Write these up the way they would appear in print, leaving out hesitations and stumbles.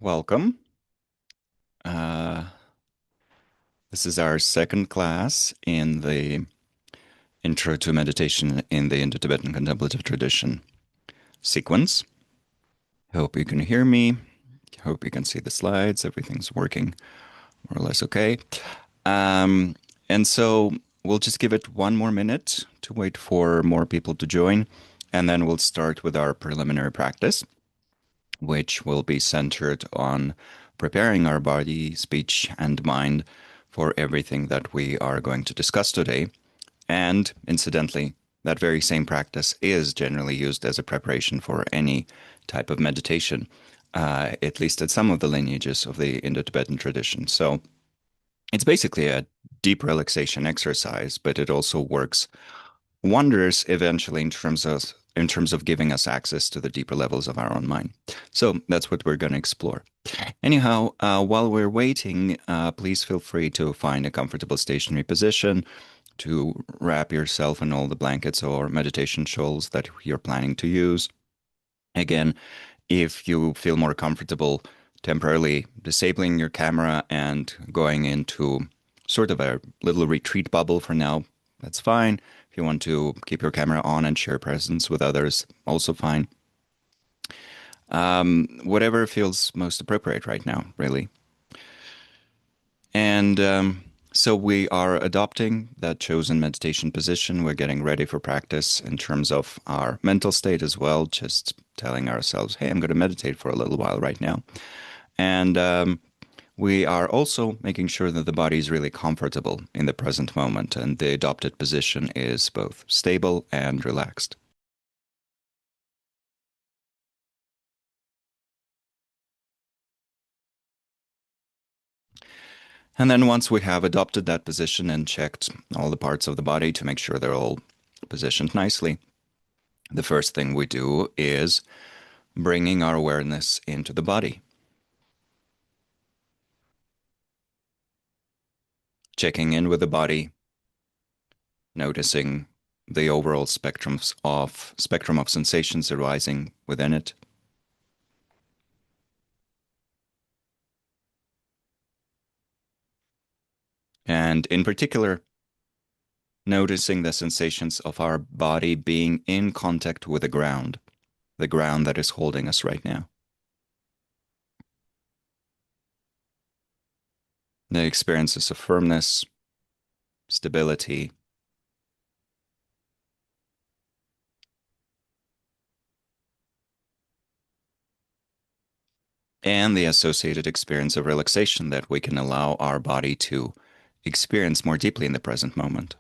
Welcome. Uh, this is our second class in the Intro to Meditation in the Indo-Tibetan Contemplative Tradition sequence. Hope you can hear me. Hope you can see the slides. Everything's working more or less okay. Um, and so we'll just give it one more minute to wait for more people to join, and then we'll start with our preliminary practice, which will be centered on preparing our body, speech, and mind for everything that we are going to discuss today. And incidentally, that very same practice is generally used as a preparation for any type of meditation, at least at some of the lineages of the Indo-Tibetan tradition. So it's basically a deep relaxation exercise, but it also works wonders eventually in terms of giving us access to the deeper levels of our own mind. So that's what we're going to explore. Anyhow, while we're waiting, please feel free to find a comfortable stationary position to wrap yourself in all the blankets or meditation shawls that you're planning to use. Again, if you feel more comfortable temporarily disabling your camera and going into sort of a little retreat bubble for now, that's fine. If you want to keep your camera on and share presence with others, also fine. Whatever feels most appropriate right now, really. And so we are adopting that chosen meditation position. We're getting ready for practice in terms of our mental state as well, just telling ourselves, hey, I'm going to meditate for a little while right now. And we are also making sure that the body is really comfortable in the present moment, and the adopted position is both stable and relaxed. And then once we have adopted that position and checked all the parts of the body to make sure they're all positioned nicely, the first thing we do is bringing our awareness into the body, checking in with the body, noticing the overall spectrum of sensations arising within it. And in particular, noticing the sensations of our body being in contact with the ground that is holding us right now. The experiences of firmness, stability, and the associated experience of relaxation that we can allow our body to experience more deeply in the present moment.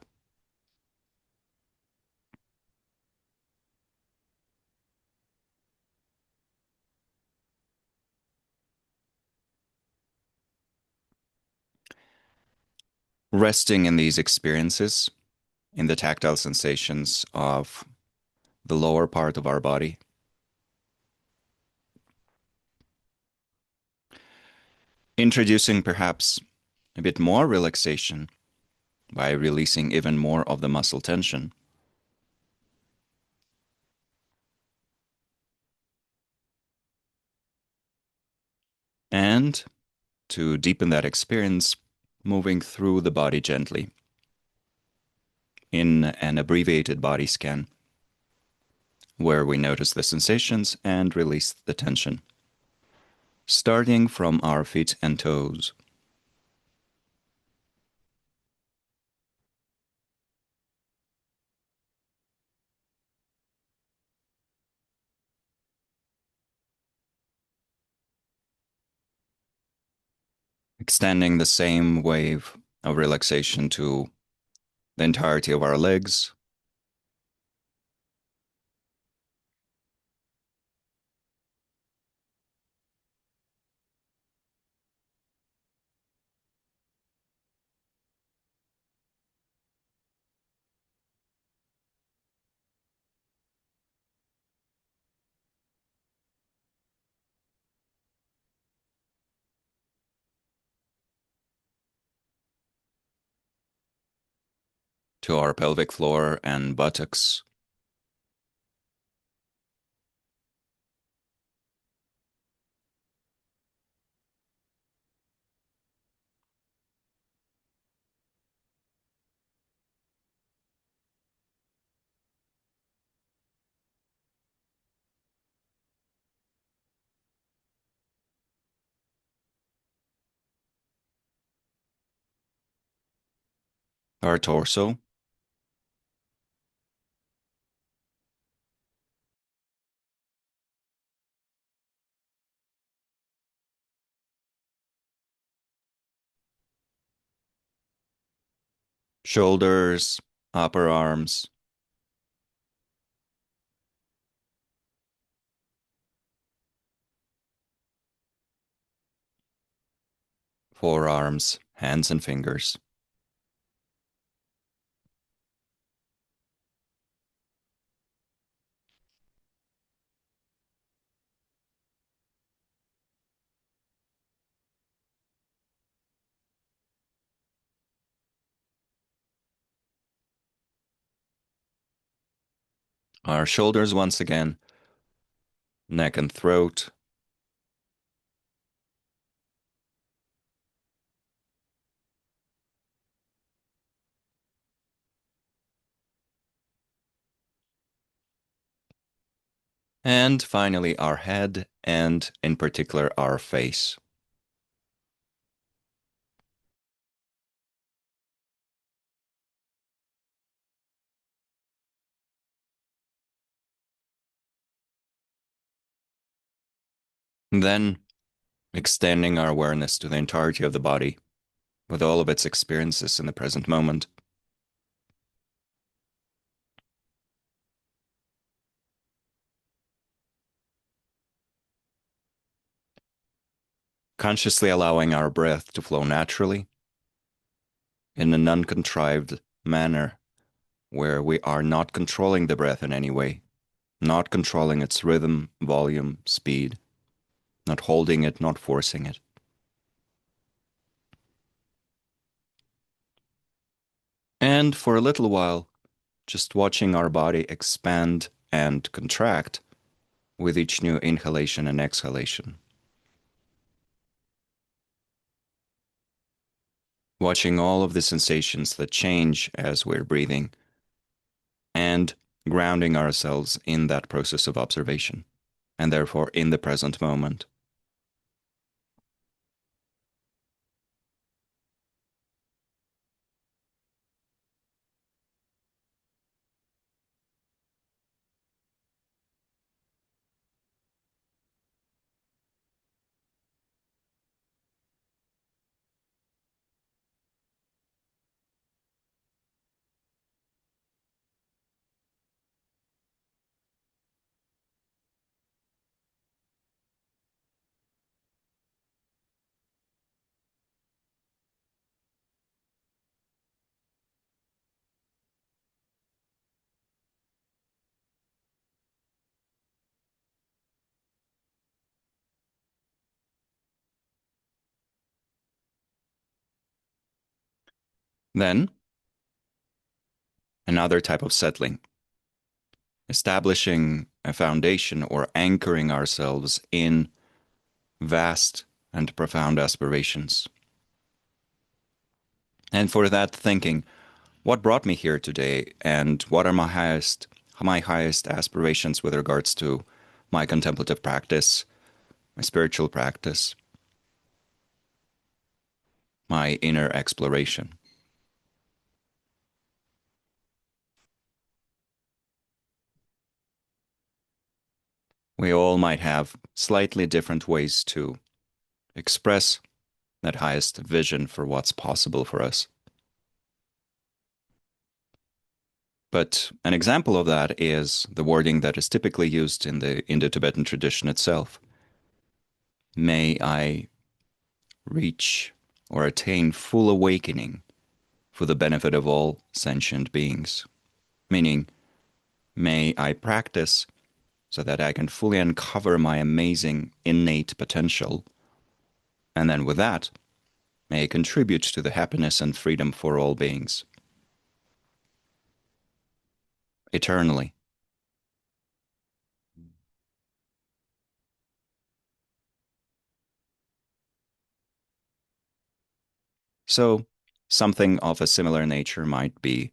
Resting in these experiences, in the tactile sensations of the lower part of our body, introducing perhaps a bit more relaxation by releasing even more of the muscle tension. And to deepen that experience, moving through the body gently in an abbreviated body scan, where we notice the sensations and release the tension, starting from our feet and toes. Extending the same wave of relaxation to the entirety of our legs, to our pelvic floor and buttocks, our torso, shoulders, upper arms, forearms, hands and fingers, our shoulders once again, neck and throat, and finally our head and in particular our face. And then extending our awareness to the entirety of the body with all of its experiences in the present moment. Consciously allowing our breath to flow naturally in an uncontrived manner where we are not controlling the breath in any way, not controlling its rhythm, volume, speed, not holding it, not forcing it. And for a little while, just watching our body expand and contract with each new inhalation and exhalation. Watching all of the sensations that change as we're breathing and grounding ourselves in that process of observation and therefore in the present moment. Then, another type of settling, establishing a foundation or anchoring ourselves in vast and profound aspirations. And for that, thinking, what brought me here today and what are my highest aspirations with regards to my contemplative practice, my spiritual practice, my inner exploration. We all might have slightly different ways to express that highest vision for what's possible for us. But an example of that is the wording that is typically used in the Indo-Tibetan tradition itself. May I reach or attain full awakening for the benefit of all sentient beings. Meaning, may I practice so that I can fully uncover my amazing innate potential, and then with that, may I contribute to the happiness and freedom for all beings eternally. So, something of a similar nature might be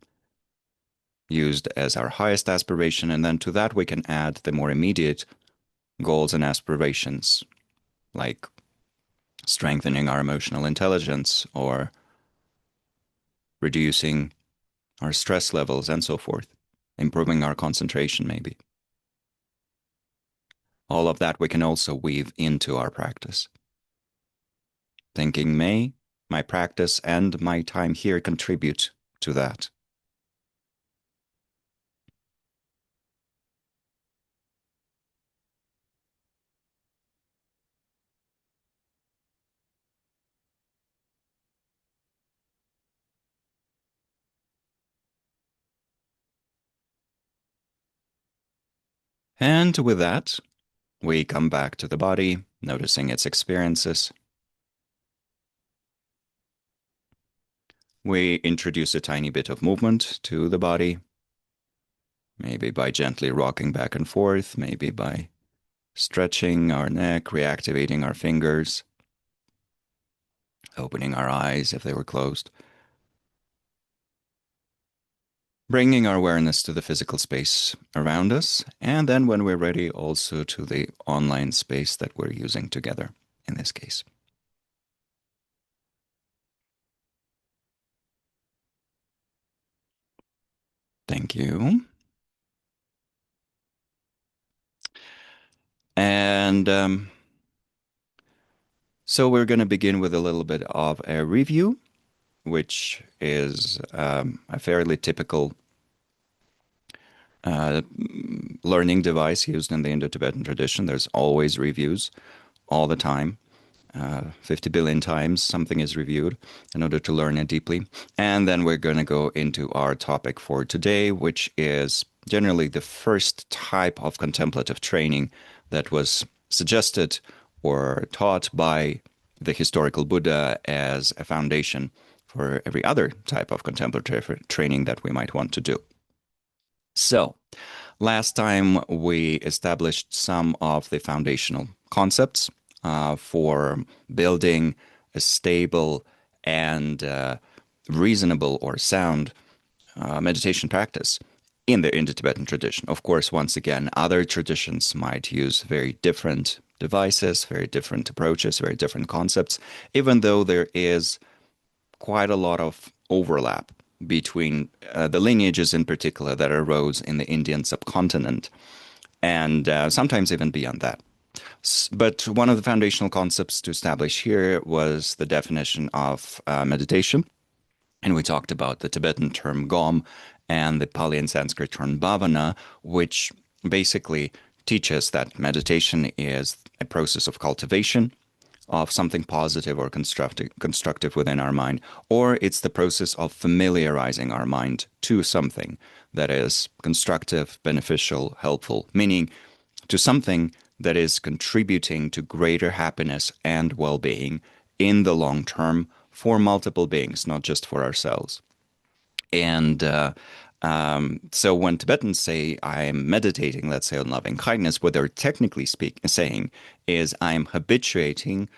used as our highest aspiration, and then to that we can add the more immediate goals and aspirations, like strengthening our emotional intelligence or reducing our stress levels, and so forth, improving our concentration, maybe. All of that we can also weave into our practice. Thinking, may my practice and my time here contribute to that? And with that, we come back to the body, noticing its experiences. We introduce a tiny bit of movement to the body, maybe by gently rocking back and forth, maybe by stretching our neck, reactivating our fingers, opening our eyes if they were closed, bringing our awareness to the physical space around us, and then when we're ready, also to the online space that we're using together in this case. Thank you. And so we're going to begin with a little bit of a review, which is a fairly typical uh, learning device used in the Indo-Tibetan tradition. There's always reviews all the time. 50 billion times something is reviewed in order to learn it deeply. And then we're going to go into our topic for today, which is generally the first type of contemplative training that was suggested or taught by the historical Buddha as a foundation for every other type of contemplative training that we might want to do. So, last time we established some of the foundational concepts for building a stable and reasonable or sound meditation practice in the Indo-Tibetan tradition. Of course, once again, other traditions might use very different devices, very different approaches, very different concepts, even though there is quite a lot of overlap between the lineages in particular that arose in the Indian subcontinent and sometimes even beyond that. But one of the foundational concepts to establish here was the definition of meditation. And we talked about the Tibetan term gom and the Pali and Sanskrit term bhavana, which basically teaches that meditation is a process of cultivation of something positive or constructive within our mind, or it's the process of familiarizing our mind to something that is constructive, beneficial, helpful, meaning to something that is contributing to greater happiness and well-being in the long term for multiple beings, not just for ourselves. And so when Tibetans say I'm meditating, let's say on loving kindness, what they're technically saying is I'm habituating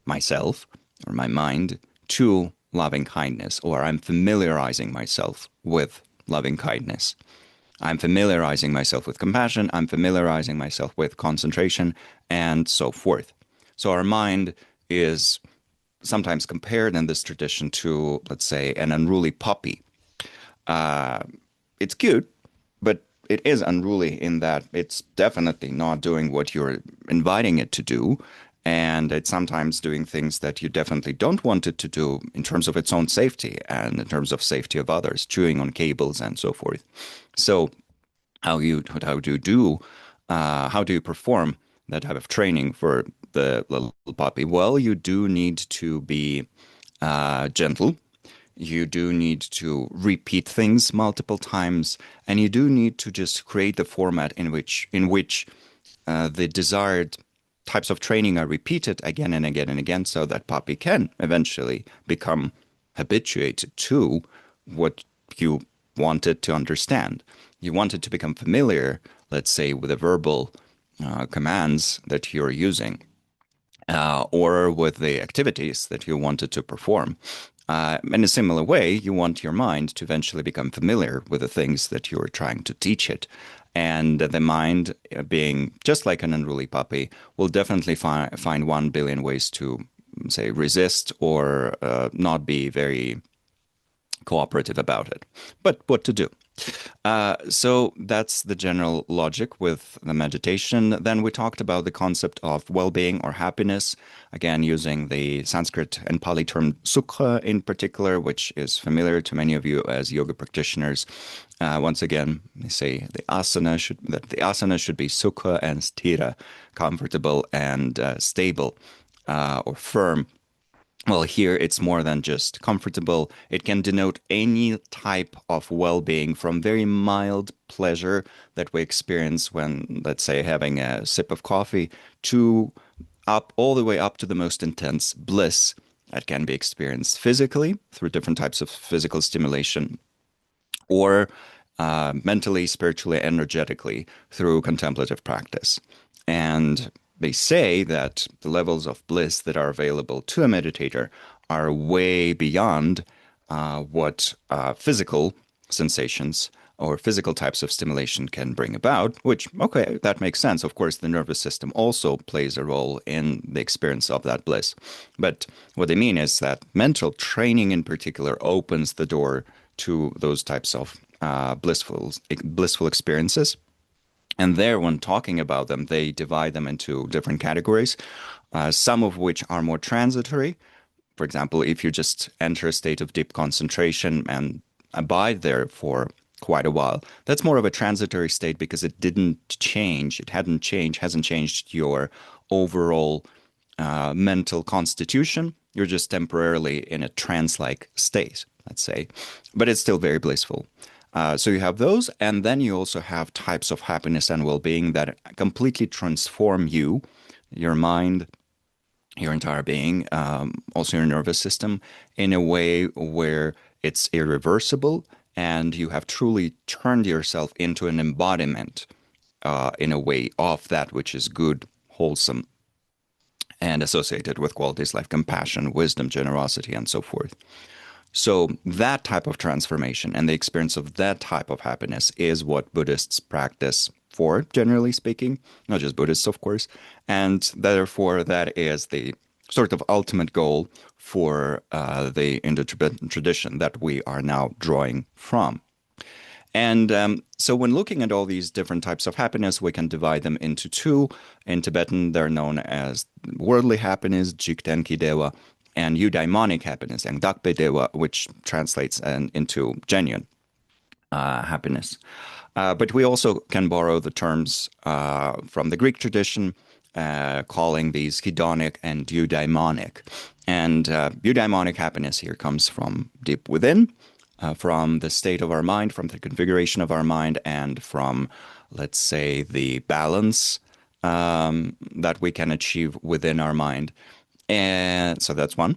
myself or my mind to loving kindness, or I'm familiarizing myself with loving kindness. I'm familiarizing myself with compassion, I'm familiarizing myself with concentration, and so forth. So our mind is sometimes compared in this tradition to, let's say, an unruly puppy. Uh, it's cute, but it is unruly in that it's definitely not doing what you're inviting it to do. And it's sometimes doing things that you definitely don't want it to do in terms of its own safety and in terms of safety of others, chewing on cables and so forth. So how do you perform that type of training for the little puppy? Well, you do need to be gentle. You do need to repeat things multiple times, and you do need to just create the format in which the desired types of training are repeated again and again and again, so that puppy can eventually become habituated to what you wanted to understand. You want it to become familiar, let's say, with the verbal commands that you're using, or with the activities that you wanted to perform. In a similar way, you want your mind to eventually become familiar with the things that you're trying to teach it. And the mind, being just like an unruly puppy, will definitely find 1 billion ways to, say, resist or not be very cooperative about it. But what to do? So that's the general logic with the meditation. Then we talked about the concept of well-being or happiness, again, using the Sanskrit and Pali term sukha in particular, which is familiar to many of you as yoga practitioners. Once again, they say that the asana should be sukha and sthira, comfortable and stable or firm. Well, here it's more than just comfortable. It can denote any type of well-being, from very mild pleasure that we experience when, let's say, having a sip of coffee, to up all the way up to the most intense bliss that can be experienced physically through different types of physical stimulation, or mentally, spiritually, energetically through contemplative practice. And they say that the levels of bliss that are available to a meditator are way beyond what physical sensations or physical types of stimulation can bring about, which, okay, that makes sense. Of course, the nervous system also plays a role in the experience of that bliss. But what they mean is that mental training in particular opens the door to those types of blissful experiences. And there, when talking about them, they divide them into different categories, some of which are more transitory. For example, if you just enter a state of deep concentration and abide there for quite a while, that's more of a transitory state because it didn't change. It hasn't changed your overall mental constitution. You're just temporarily in a trance-like state, let's say, but it's still very blissful. So you have those, and then you also have types of happiness and well-being that completely transform you, your mind, your entire being, also your nervous system, in a way where it's irreversible and you have truly turned yourself into an embodiment, in a way, of that which is good, wholesome, and associated with qualities like compassion, wisdom, generosity, and so forth. So that type of transformation and the experience of that type of happiness is what Buddhists practice for, generally speaking, not just Buddhists, of course. And therefore, that is the sort of ultimate goal for the Indo-Tibetan tradition that we are now drawing from. And so when looking at all these different types of happiness, we can divide them into two. In Tibetan, they're known as worldly happiness, Jiktenki Dewa, and eudaimonic happiness, and Dakpe Dewa, which translates into genuine happiness. But we also can borrow the terms from the Greek tradition, calling these hedonic and eudaimonic. And eudaimonic happiness here comes from deep within, from the state of our mind, from the configuration of our mind, and from, let's say, the balance that we can achieve within our mind. And so that's one.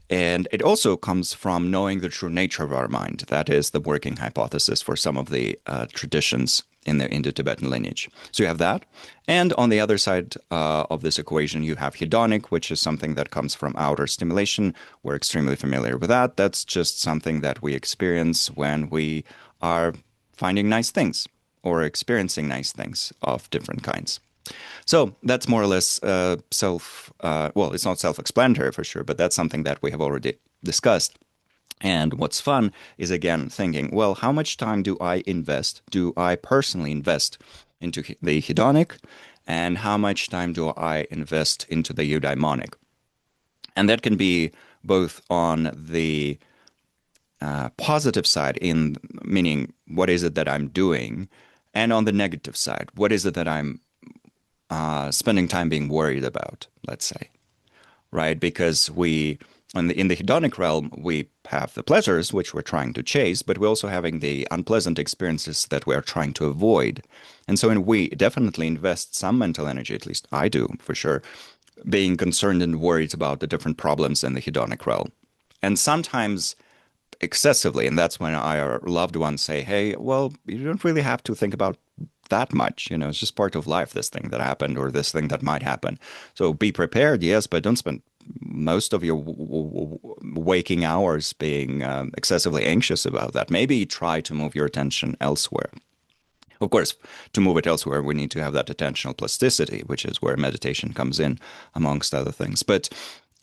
And it also comes from knowing the true nature of our mind. That is the working hypothesis for some of the traditions in the Indo-Tibetan lineage. So you have that. And on the other side of this equation, you have hedonic, which is something that comes from outer stimulation. We're extremely familiar with that. That's just something that we experience when we are finding nice things or experiencing nice things of different kinds. So that's more or less well, it's not self-explanatory for sure, but that's something that we have already discussed. And what's fun is, again, thinking, well, how much time do I personally invest into the hedonic, and how much time do I invest into the eudaimonic? And that can be both on the positive side, in meaning what is it that I'm doing, and on the negative side, what is it that I'm spending time being worried about, let's say, right? Because in the hedonic realm, we have the pleasures which we're trying to chase, but we're also having the unpleasant experiences that we're trying to avoid. And so we definitely invest some mental energy, at least I do, for sure, being concerned and worried about the different problems in the hedonic realm. And sometimes excessively, and that's when our loved ones say, hey, well, you don't really have to think about that much. It's just part of life, this thing that happened or this thing that might happen. So be prepared, yes, but don't spend most of your waking hours being excessively anxious about that. Maybe try to move your attention elsewhere. Of course, to move it elsewhere, we need to have that attentional plasticity, which is where meditation comes in, amongst other things. But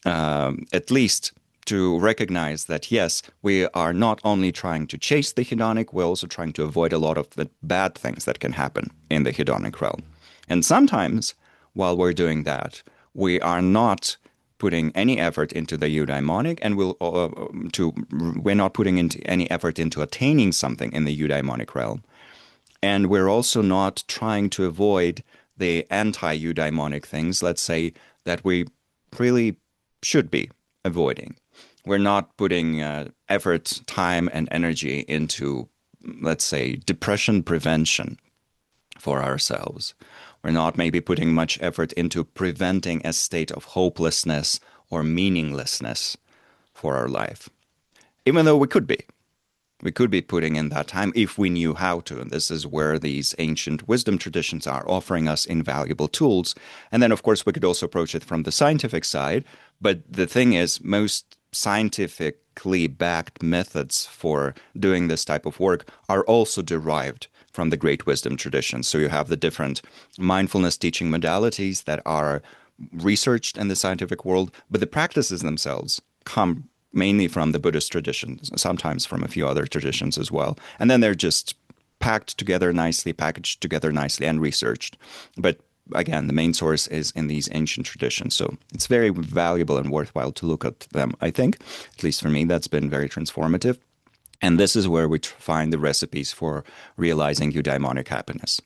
at least to recognize that, yes, we are not only trying to chase the hedonic, we're also trying to avoid a lot of the bad things that can happen in the hedonic realm. And sometimes, while we're doing that, we are not putting any effort into the eudaimonic, and we're not putting into any effort into attaining something in the eudaimonic realm. And we're also not trying to avoid the anti-eudaimonic things, let's say, that we really should be avoiding. We're not putting effort, time, and energy into, let's say, depression prevention for ourselves. We're not maybe putting much effort into preventing a state of hopelessness or meaninglessness for our life, even though we could be. We could be putting in that time if we knew how to. And this is where these ancient wisdom traditions are offering us invaluable tools. And then, of course, we could also approach it from the scientific side. But the thing is, most scientifically backed methods for doing this type of work are also derived from the great wisdom traditions. So you have the different mindfulness teaching modalities that are researched in the scientific world, but the practices themselves come mainly from the Buddhist traditions, sometimes from a few other traditions as well. And then they're just packed together nicely, packaged together nicely, and researched. But again, the main source is in these ancient traditions. So it's very valuable and worthwhile to look at them, I think. At least for me, that's been very transformative. And this is where we find the recipes for realizing eudaimonic happiness.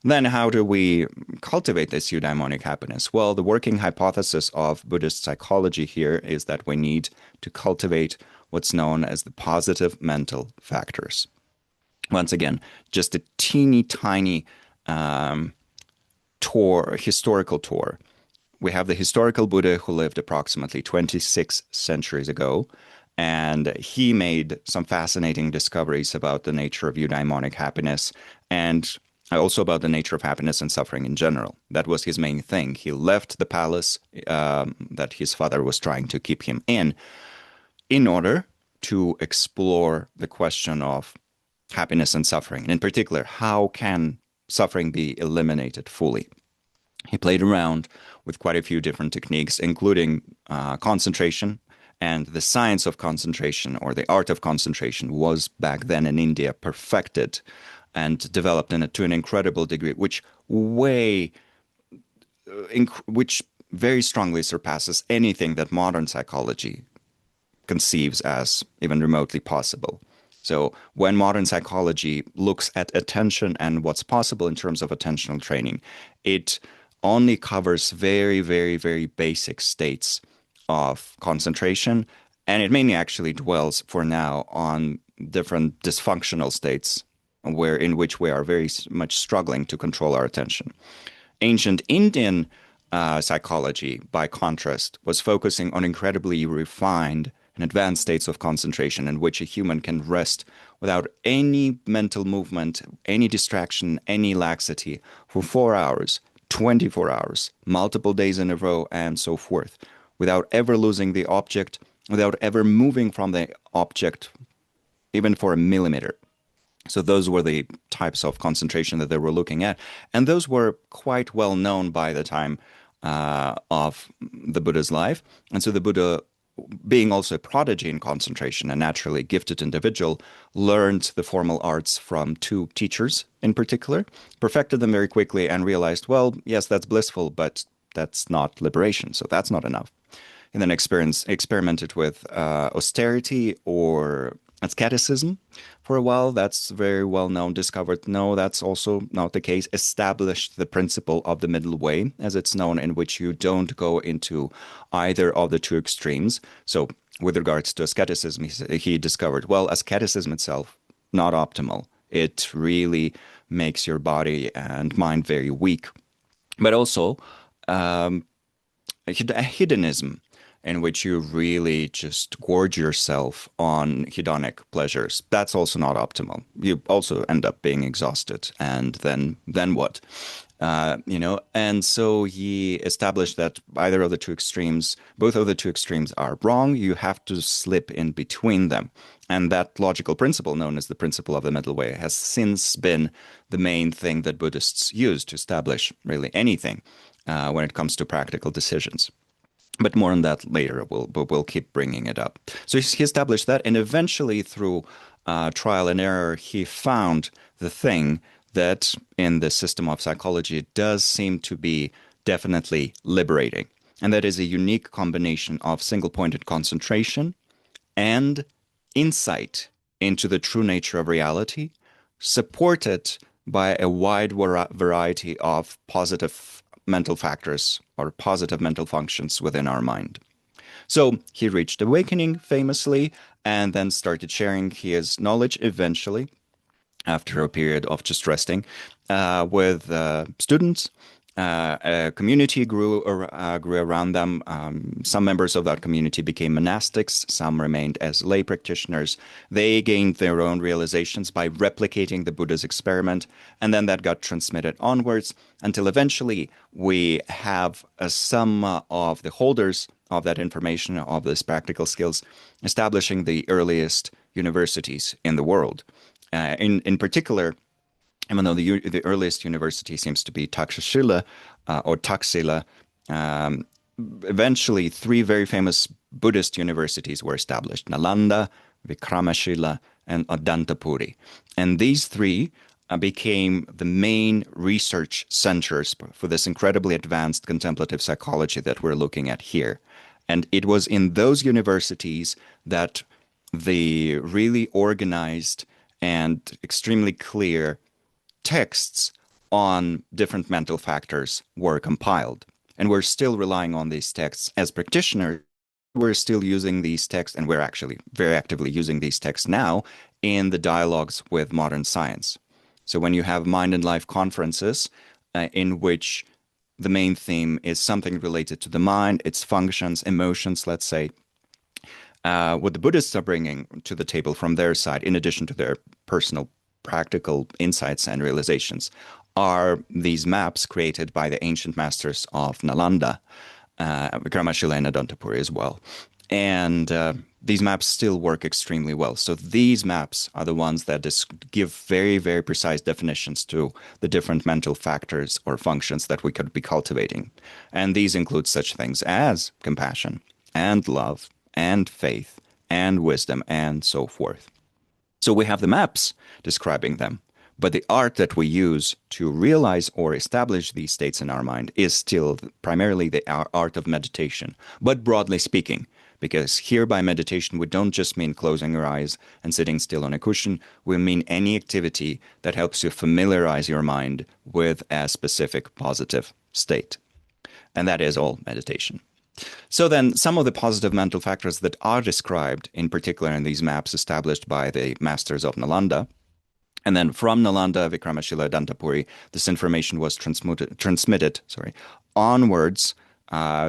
Then how do we cultivate this eudaimonic happiness? Well, the working hypothesis of Buddhist psychology here is that we need to cultivate what's known as the positive mental factors. Once again, just a teeny tiny historical tour. We have the historical Buddha who lived approximately 26 centuries ago, and he made some fascinating discoveries about the nature of eudaimonic happiness and also about the nature of happiness and suffering in general. That was his main thing. He left the palace that his father was trying to keep him in order to explore the question of happiness and suffering. And in particular, how can suffering be eliminated fully? He played around with quite a few different techniques, including concentration. And the science of concentration, or the art of concentration, was back then in India perfected and developed to an incredible degree, which very strongly surpasses anything that modern psychology conceives as even remotely possible. So when modern psychology looks at attention and what's possible in terms of attentional training, it only covers very, very, very basic states of concentration, and it mainly actually dwells for now on different dysfunctional states in which we are very much struggling to control our attention. Ancient Indian psychology, by contrast, was focusing on incredibly refined and advanced states of concentration in which a human can rest without any mental movement, any distraction, any laxity for 4 hours, 24 hours, multiple days in a row, and so forth, without ever losing the object, without ever moving from the object, even for a millimeter. So those were the types of concentration that they were looking at. And those were quite well known by the time of the Buddha's life. And so the Buddha, being also a prodigy in concentration, a naturally gifted individual, learned the formal arts from 2 teachers in particular, perfected them very quickly, and realized, well, yes, that's blissful, but that's not liberation. So that's not enough. And then experimented with austerity or asceticism for a while. That's very well known. Discovered, no, that's also not the case. Established the principle of the middle way, as it's known, in which you don't go into either of the 2 extremes. So with regards to asceticism, he discovered, well, asceticism itself, not optimal. It really makes your body and mind very weak. But also hedonism, in which you really just gorge yourself on hedonic pleasures. That's also not optimal. You also end up being exhausted, and then what? And so he established that either of the 2 extremes, both of the 2 extremes are wrong. You have to slip in between them. And that logical principle, known as the principle of the middle way, has since been the main thing that Buddhists use to establish really anything when it comes to practical decisions. But more on that later. We'll keep bringing it up. So he established that, and eventually, through trial and error, he found the thing that in the system of psychology does seem to be definitely liberating, and that is a unique combination of single-pointed concentration and insight into the true nature of reality, supported by a wide variety of positive mental factors or positive mental functions within our mind. So he reached awakening famously and then started sharing his knowledge eventually after a period of just resting with students. A community grew around them. Some members of that community became monastics. Some remained as lay practitioners. They gained their own realizations by replicating the Buddha's experiment, and then that got transmitted onwards until eventually we have some of the holders of that information, of these practical skills, establishing the earliest universities in the world. In particular, even though the earliest university seems to be Takshashila or Taxila, um, eventually three very famous Buddhist universities were established: Nalanda, Vikramashila, and Adantapuri. And these three became the main research centers for this incredibly advanced contemplative psychology that we're looking at here. And it was in those universities that the really organized and extremely clear texts on different mental factors were compiled. And we're still relying on these texts as practitioners. We're still using these texts, and we're actually very actively using these texts now in the dialogues with modern science. So when you have mind and life conferences in which the main theme is something related to the mind, its functions, emotions, let's say, what the Buddhists are bringing to the table from their side, in addition to their personal practical insights and realizations, are these maps created by the ancient masters of Nalanda, Vikramashila and Adantapuri as well. And these maps still work extremely well. So these maps are the ones that give very, very precise definitions to the different mental factors or functions that we could be cultivating. And these include such things as compassion and love and faith and wisdom and so forth. So we have the maps describing them, but the art that we use to realize or establish these states in our mind is still primarily the art of meditation, but broadly speaking, because here by meditation we don't just mean closing your eyes and sitting still on a cushion, we mean any activity that helps you familiarize your mind with a specific positive state. And that is all meditation. So then, some of the positive mental factors that are described, in particular in these maps established by the masters of Nalanda, and then from Nalanda, Vikramashila, Dantapuri, this information was transmitted onwards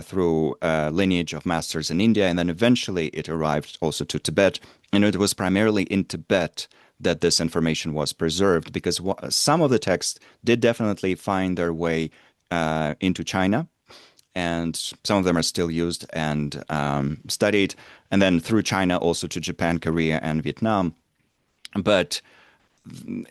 through a lineage of masters in India, and then eventually it arrived also to Tibet. And it was primarily in Tibet that this information was preserved, because some of the texts did definitely find their way into China, and some of them are still used and studied, and then through China also to Japan, Korea, and Vietnam. But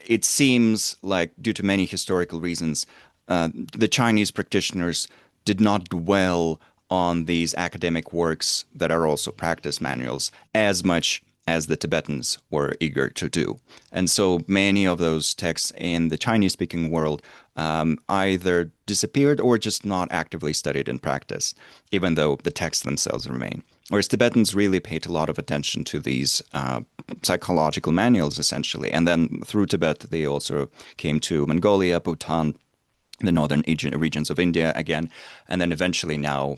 it seems like, due to many historical reasons, the Chinese practitioners did not dwell on these academic works that are also practice manuals as much as the Tibetans were eager to do. And so many of those texts in the Chinese-speaking world either disappeared or just not actively studied in practice, even though the texts themselves remain. Whereas Tibetans really paid a lot of attention to these psychological manuals, essentially. And then through Tibet, they also came to Mongolia, Bhutan, the northern regions of India again, and then eventually now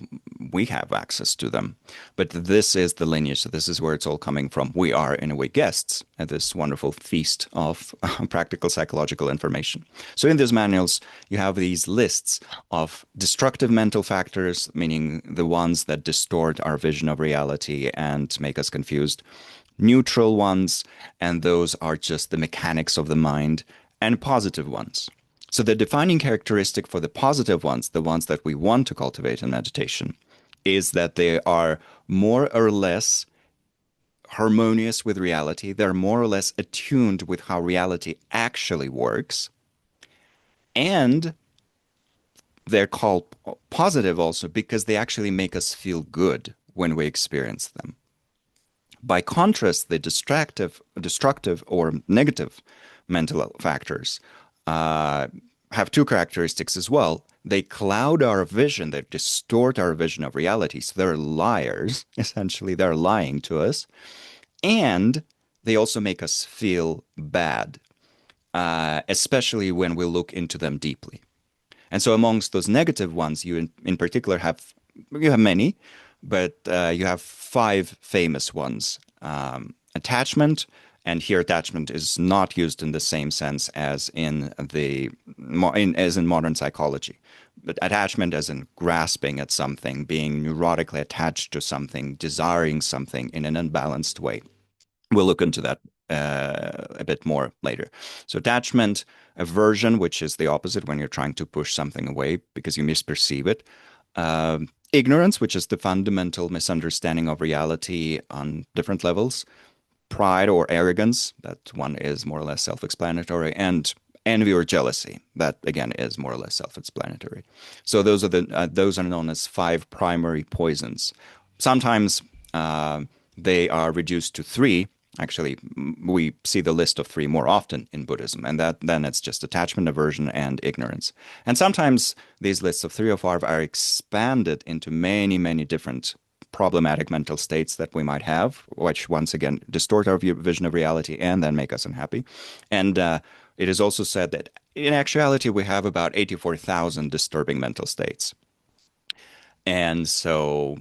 we have access to them. But this is the lineage, so this is where it's all coming from. We are, in a way, guests at this wonderful feast of practical psychological information. So in these manuals, you have these lists of destructive mental factors, meaning the ones that distort our vision of reality and make us confused, neutral ones, and those are just the mechanics of the mind, and positive ones. So the defining characteristic for the positive ones, the ones that we want to cultivate in meditation, is that they are more or less harmonious with reality. They're more or less attuned with how reality actually works. And they're called positive also because they actually make us feel good when we experience them. By contrast, the destructive or negative mental factors uh, have two characteristics as well. They cloud our vision, they distort our vision of reality. So they're liars, essentially, they're lying to us. And they also make us feel bad, especially when we look into them deeply. And so amongst those negative ones, in particular you have many, but you have five famous ones. Attachment, and here attachment is not used in the same sense as as in modern psychology. But attachment as in grasping at something, being neurotically attached to something, desiring something in an unbalanced way. We'll look into that a bit more later. So attachment, aversion, which is the opposite when you're trying to push something away because you misperceive it. Ignorance, which is the fundamental misunderstanding of reality on different levels. Pride or arrogance, that one is more or less self-explanatory. And envy or jealousy, that again is more or less self-explanatory. So those are known as five primary poisons. Sometimes they are reduced to three. Actually, we see the list of three more often in Buddhism, and then it's just attachment, aversion, and ignorance. And sometimes these lists of three or five are expanded into many, many different problematic mental states that we might have, which once again distort our vision of reality and then make us unhappy. And it is also said that in actuality, we have about 84,000 disturbing mental states. And so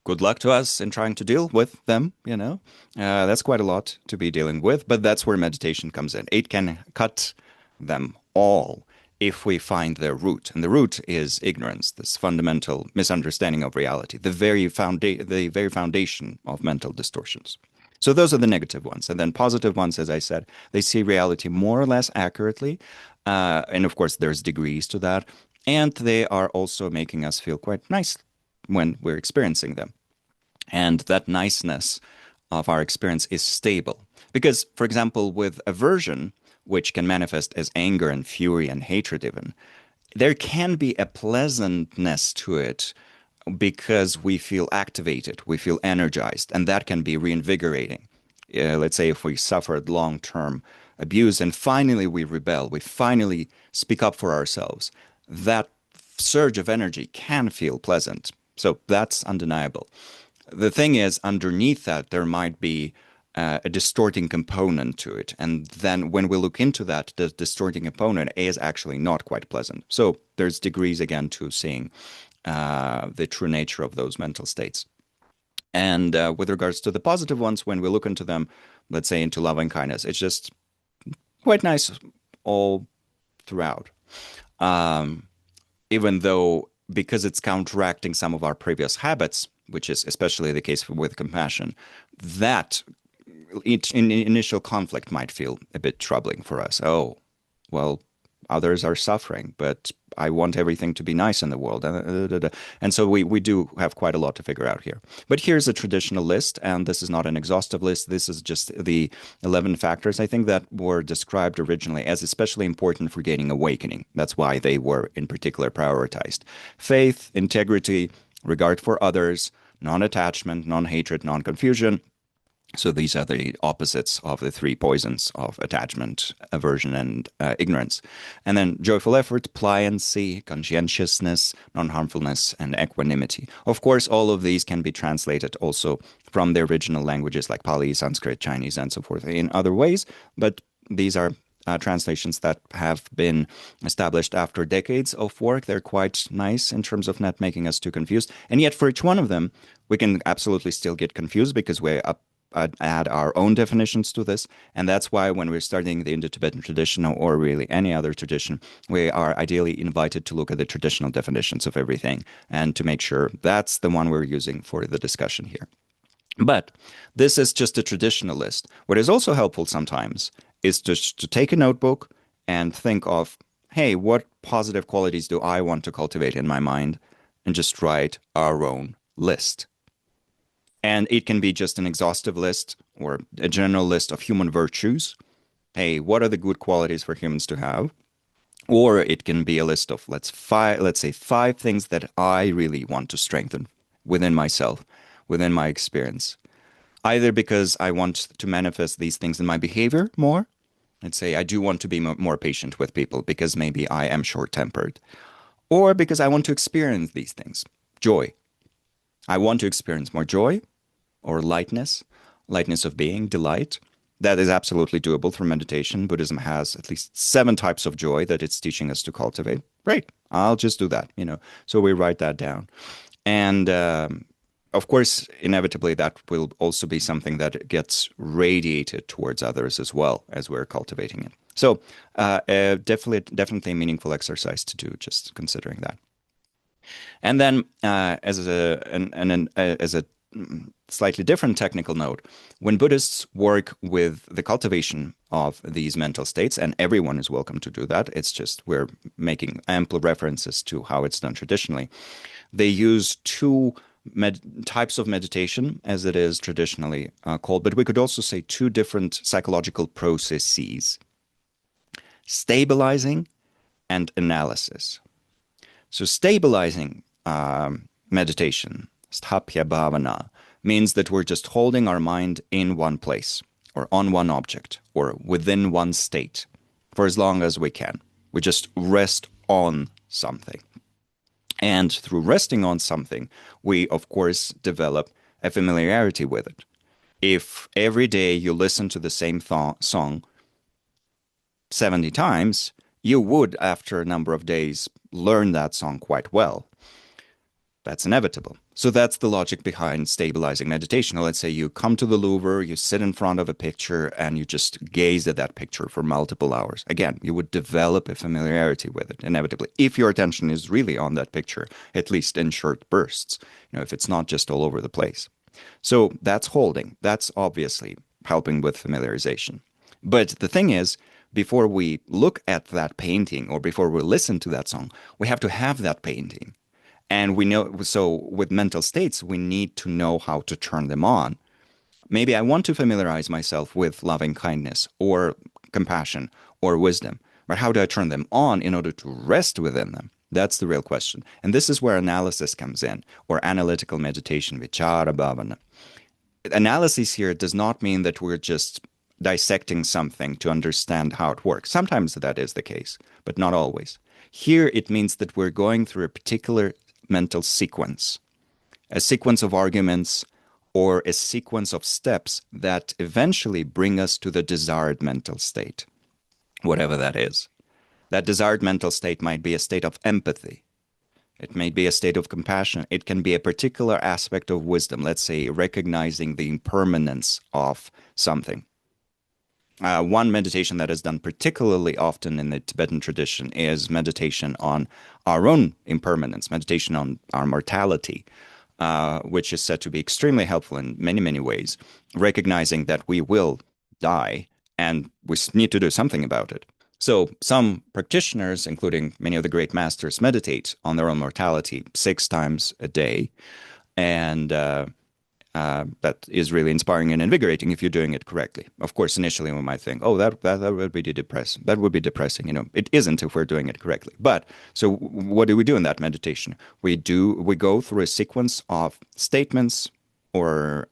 good luck to us in trying to deal with them, you know. That's quite a lot to be dealing with, but that's where meditation comes in. It can cut them all if we find their root. And the root is ignorance, this fundamental misunderstanding of reality, the very foundation of mental distortions. So those are the negative ones. And then positive ones, as I said, they see reality more or less accurately. And of course, there's degrees to that. And they are also making us feel quite nice when we're experiencing them. And that niceness of our experience is stable. Because, for example, with aversion, which can manifest as anger and fury and hatred even, there can be a pleasantness to it because we feel activated, we feel energized, and that can be reinvigorating. Let's say if we suffered long-term abuse and finally we rebel, we finally speak up for ourselves, that surge of energy can feel pleasant. So that's undeniable. The thing is, underneath that, there might be a distorting component to it. And then when we look into that, the distorting component is actually not quite pleasant. So there's degrees again to seeing the true nature of those mental states. And with regards to the positive ones, when we look into them, let's say into loving kindness, it's just quite nice all throughout. Even though, because it's counteracting some of our previous habits, which is especially the case with compassion, that in initial conflict might feel a bit troubling for us. Oh, well, others are suffering, but I want everything to be nice in the world. And so we do have quite a lot to figure out here. But here's a traditional list, and this is not an exhaustive list. This is just the 11 factors, I think, that were described originally as especially important for gaining awakening. That's why they were in particular prioritized. Faith, integrity, regard for others, non-attachment, non-hatred, non-confusion. So these are the opposites of the three poisons of attachment, aversion, and ignorance. And then joyful effort, pliancy, conscientiousness, non-harmfulness, and equanimity. Of course, all of these can be translated also from their original languages like Pali, Sanskrit, Chinese, and so forth in other ways. But these are translations that have been established after decades of work. They're quite nice in terms of not making us too confused. And yet for each one of them, we can absolutely still get confused because we add our own definitions to this. And that's why when we're studying the Indo-Tibetan tradition or really any other tradition, we are ideally invited to look at the traditional definitions of everything and to make sure that's the one we're using for the discussion here. But this is just a traditional list. What is also helpful sometimes is just to take a notebook and think of, hey, what positive qualities do I want to cultivate in my mind? And just write our own list. And it can be just an exhaustive list or a general list of human virtues. Hey, what are the good qualities for humans to have? Or it can be a list of let's say five things that I really want to strengthen within myself, within my experience. Either because I want to manifest these things in my behavior more. Let's say I do want to be more patient with people because maybe I am short-tempered. Or because I want to experience these things. Joy. I want to experience more joy or lightness, lightness of being, delight. That is absolutely doable through meditation. Buddhism has at least 7 types of joy that it's teaching us to cultivate. Great, I'll just do that. So we write that down. And of course, inevitably, that will also be something that gets radiated towards others as well as we're cultivating it. So definitely a meaningful exercise to do, just considering that. And then, as a slightly different technical note, when Buddhists work with the cultivation of these mental states, and everyone is welcome to do that, it's just we're making ample references to how it's done traditionally. They use two types of meditation, as it is traditionally called, but we could also say two different psychological processes: stabilizing and analysis. So stabilizing meditation, sthapya bhavana, means that we're just holding our mind in one place or on one object or within one state for as long as we can. We just rest on something. And through resting on something, we, of course, develop a familiarity with it. If every day you listen to the same song 70 times, you would, after a number of days, learn that song quite well. That's inevitable. So that's the logic behind stabilizing meditation. Let's say you come to the Louvre, you sit in front of a picture, and you just gaze at that picture for multiple hours. Again, you would develop a familiarity with it, inevitably, if your attention is really on that picture, at least in short bursts, if it's not just all over the place. So that's holding. That's obviously helping with familiarization. But the thing is, before we look at that painting or before we listen to that song, we have to have that painting. And we know, so with mental states, we need to know how to turn them on. Maybe I want to familiarize myself with loving kindness or compassion or wisdom, but how do I turn them on in order to rest within them? That's the real question. And this is where analysis comes in, or analytical meditation, vichara bhavana. Analysis here does not mean that we're just dissecting something to understand how it works. Sometimes that is the case, but not always. Here it means that we're going through a particular mental sequence, a sequence of arguments or a sequence of steps that eventually bring us to the desired mental state, whatever that is. That desired mental state might be a state of empathy. It may be a state of compassion. It can be a particular aspect of wisdom, let's say recognizing the impermanence of something. One meditation that is done particularly often in the Tibetan tradition is meditation on our own impermanence, meditation on our mortality, which is said to be extremely helpful in many, many ways, recognizing that we will die and we need to do something about it. So some practitioners, including many of the great masters, meditate on their own mortality 6 times a day. And that is really inspiring and invigorating if you're doing it correctly. Of course, initially we might think, oh, that would be depressing. That would be depressing. It isn't if we're doing it correctly. But so what do we do in that meditation? We go through a sequence of statements or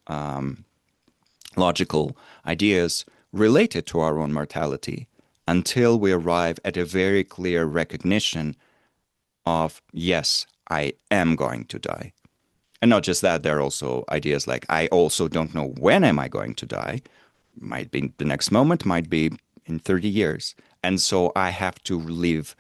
logical ideas related to our own mortality until we arrive at a very clear recognition of, yes, I am going to die. And not just that, there are also ideas like, I also don't know when am I going to die. Might be the next moment, might be in 30 years. And so I have to live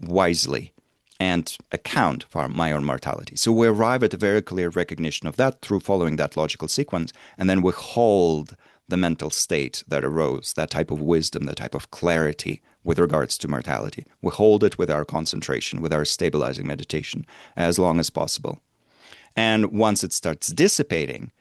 wisely and account for my own mortality. So we arrive at a very clear recognition of that through following that logical sequence. And then we hold the mental state that arose, that type of wisdom, that type of clarity with regards to mortality. We hold it with our concentration, with our stabilizing meditation as long as possible. And once it starts dissipating,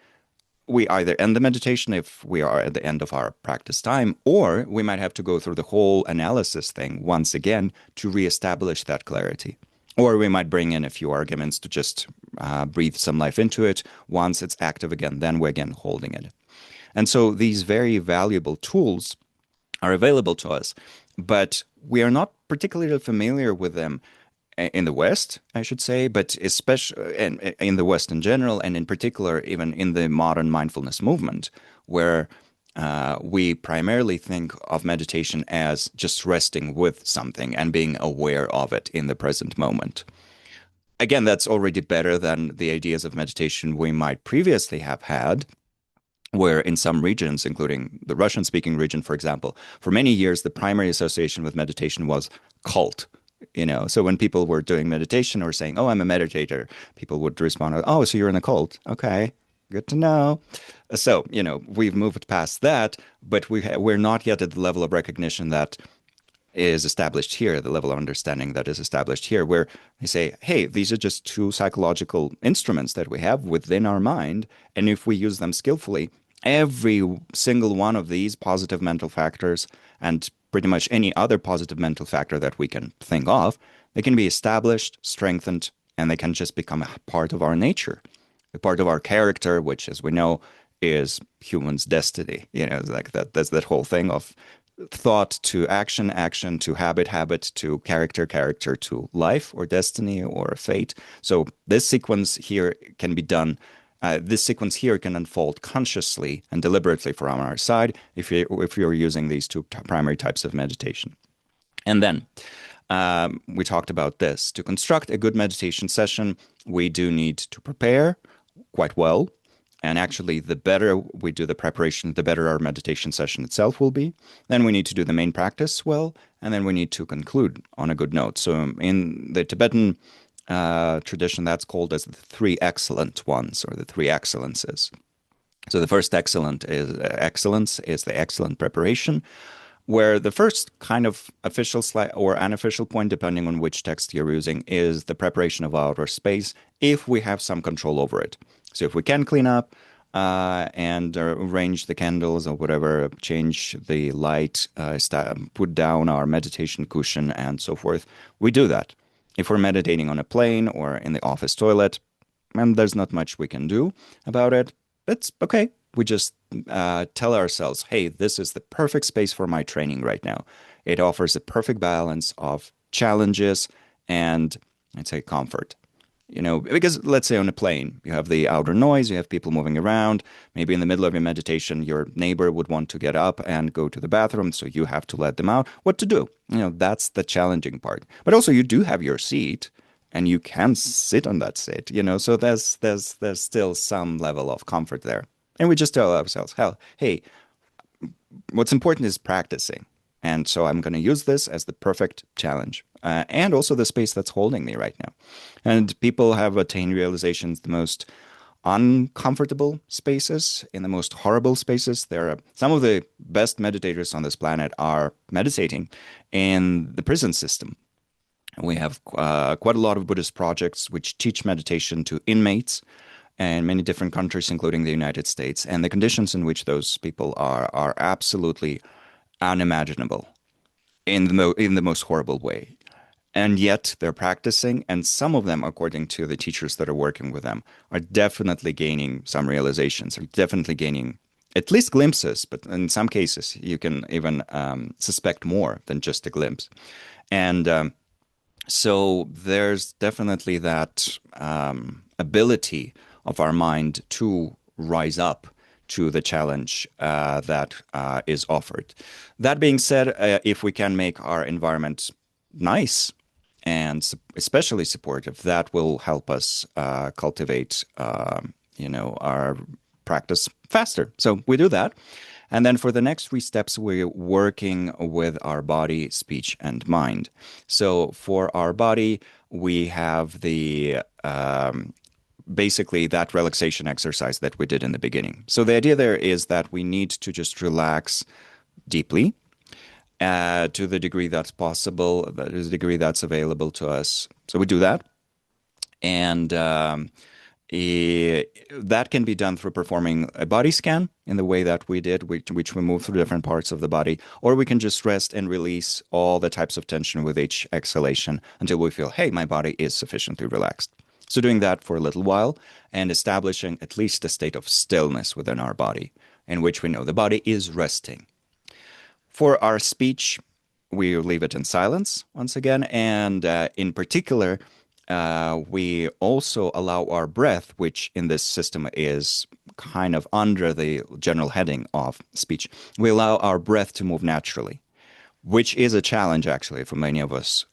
we either end the meditation if we are at the end of our practice time, or we might have to go through the whole analysis thing once again to reestablish that clarity. Or we might bring in a few arguments to just breathe some life into it. Once it's active again, then we're again holding it. And so these very valuable tools are available to us, but we are not particularly familiar with them in the West, I should say, but especially in the West in general, and in particular, even in the modern mindfulness movement, where we primarily think of meditation as just resting with something and being aware of it in the present moment. Again, that's already better than the ideas of meditation we might previously have had, where in some regions, including the Russian speaking region, for example, for many years, the primary association with meditation was cult. So when people were doing meditation or saying, "Oh, I'm a meditator," people would respond, "Oh, so you're in a cult? Okay, good to know." So, we've moved past that, but we're not yet at the level of recognition that is established here, the level of understanding that is established here, where they say, hey, these are just two psychological instruments that we have within our mind. And if we use them skillfully, every single one of these positive mental factors and pretty much any other positive mental factor that we can think of, they can be established, strengthened, and they can just become a part of our nature, a part of our character, which, as we know, is humans' destiny. Like that. That's that whole thing of thought to action, action to habit, habit to character, character to life or destiny or fate. So this sequence here can be done. This sequence here can unfold consciously and deliberately from our side if you're using these two primary types of meditation. And then we talked about this. To construct a good meditation session, we do need to prepare quite well. And actually, the better we do the preparation, the better our meditation session itself will be. Then we need to do the main practice well, and then we need to conclude on a good note. So in the Tibetan tradition, that's called as the three excellent ones, or the three excellences. So the first excellence is the excellent preparation, where the first kind of official or unofficial point, depending on which text you're using, is the preparation of outer space if we have some control over it. So if we can clean up and arrange the candles or whatever, change the light, put down our meditation cushion and so forth, we do that. If we're meditating on a plane or in the office toilet, and there's not much we can do about it, it's okay. We just tell ourselves, hey, this is the perfect space for my training right now. It offers a perfect balance of challenges and, I'd say, comfort. Because let's say on a plane, you have the outer noise, you have people moving around. Maybe in the middle of your meditation, your neighbor would want to get up and go to the bathroom, so you have to let them out. What to do? That's the challenging part. But also, you do have your seat, and you can sit on that seat. So there's still some level of comfort there. And we just tell ourselves, hell, hey, what's important is practicing. And so I'm going to use this as the perfect challenge. And also the space that's holding me right now. And people have attained realizations, the most uncomfortable spaces, in the most horrible spaces. There are some of the best meditators on this planet are meditating in the prison system. We have quite a lot of Buddhist projects which teach meditation to inmates in many different countries, including the United States. And the conditions in which those people are absolutely unimaginable in the most horrible way. And yet they're practicing, and some of them, according to the teachers that are working with them, are definitely gaining some realizations, are definitely gaining at least glimpses, but in some cases you can even suspect more than just a glimpse. And so there's definitely that ability of our mind to rise up to the challenge that is offered. That being said, if we can make our environment nice and especially supportive, that will help us cultivate, our practice faster. So we do that. And then for the next three steps, we're working with our body, speech, and mind. So for our body, we have the basically that relaxation exercise that we did in the beginning. So the idea there is that we need to just relax deeply to the degree that's possible, that is the degree that's available to us. So we do that. And that can be done through performing a body scan in the way that we did, which we move through different parts of the body, or we can just rest and release all the types of tension with each exhalation until we feel, hey, my body is sufficiently relaxed. So doing that for a little while and establishing at least a state of stillness within our body in which we know the body is resting. For our speech, we leave it in silence once again. And in particular, we also allow our breath, which in this system is kind of under the general heading of speech, we allow our breath to move naturally, which is a challenge actually for many of us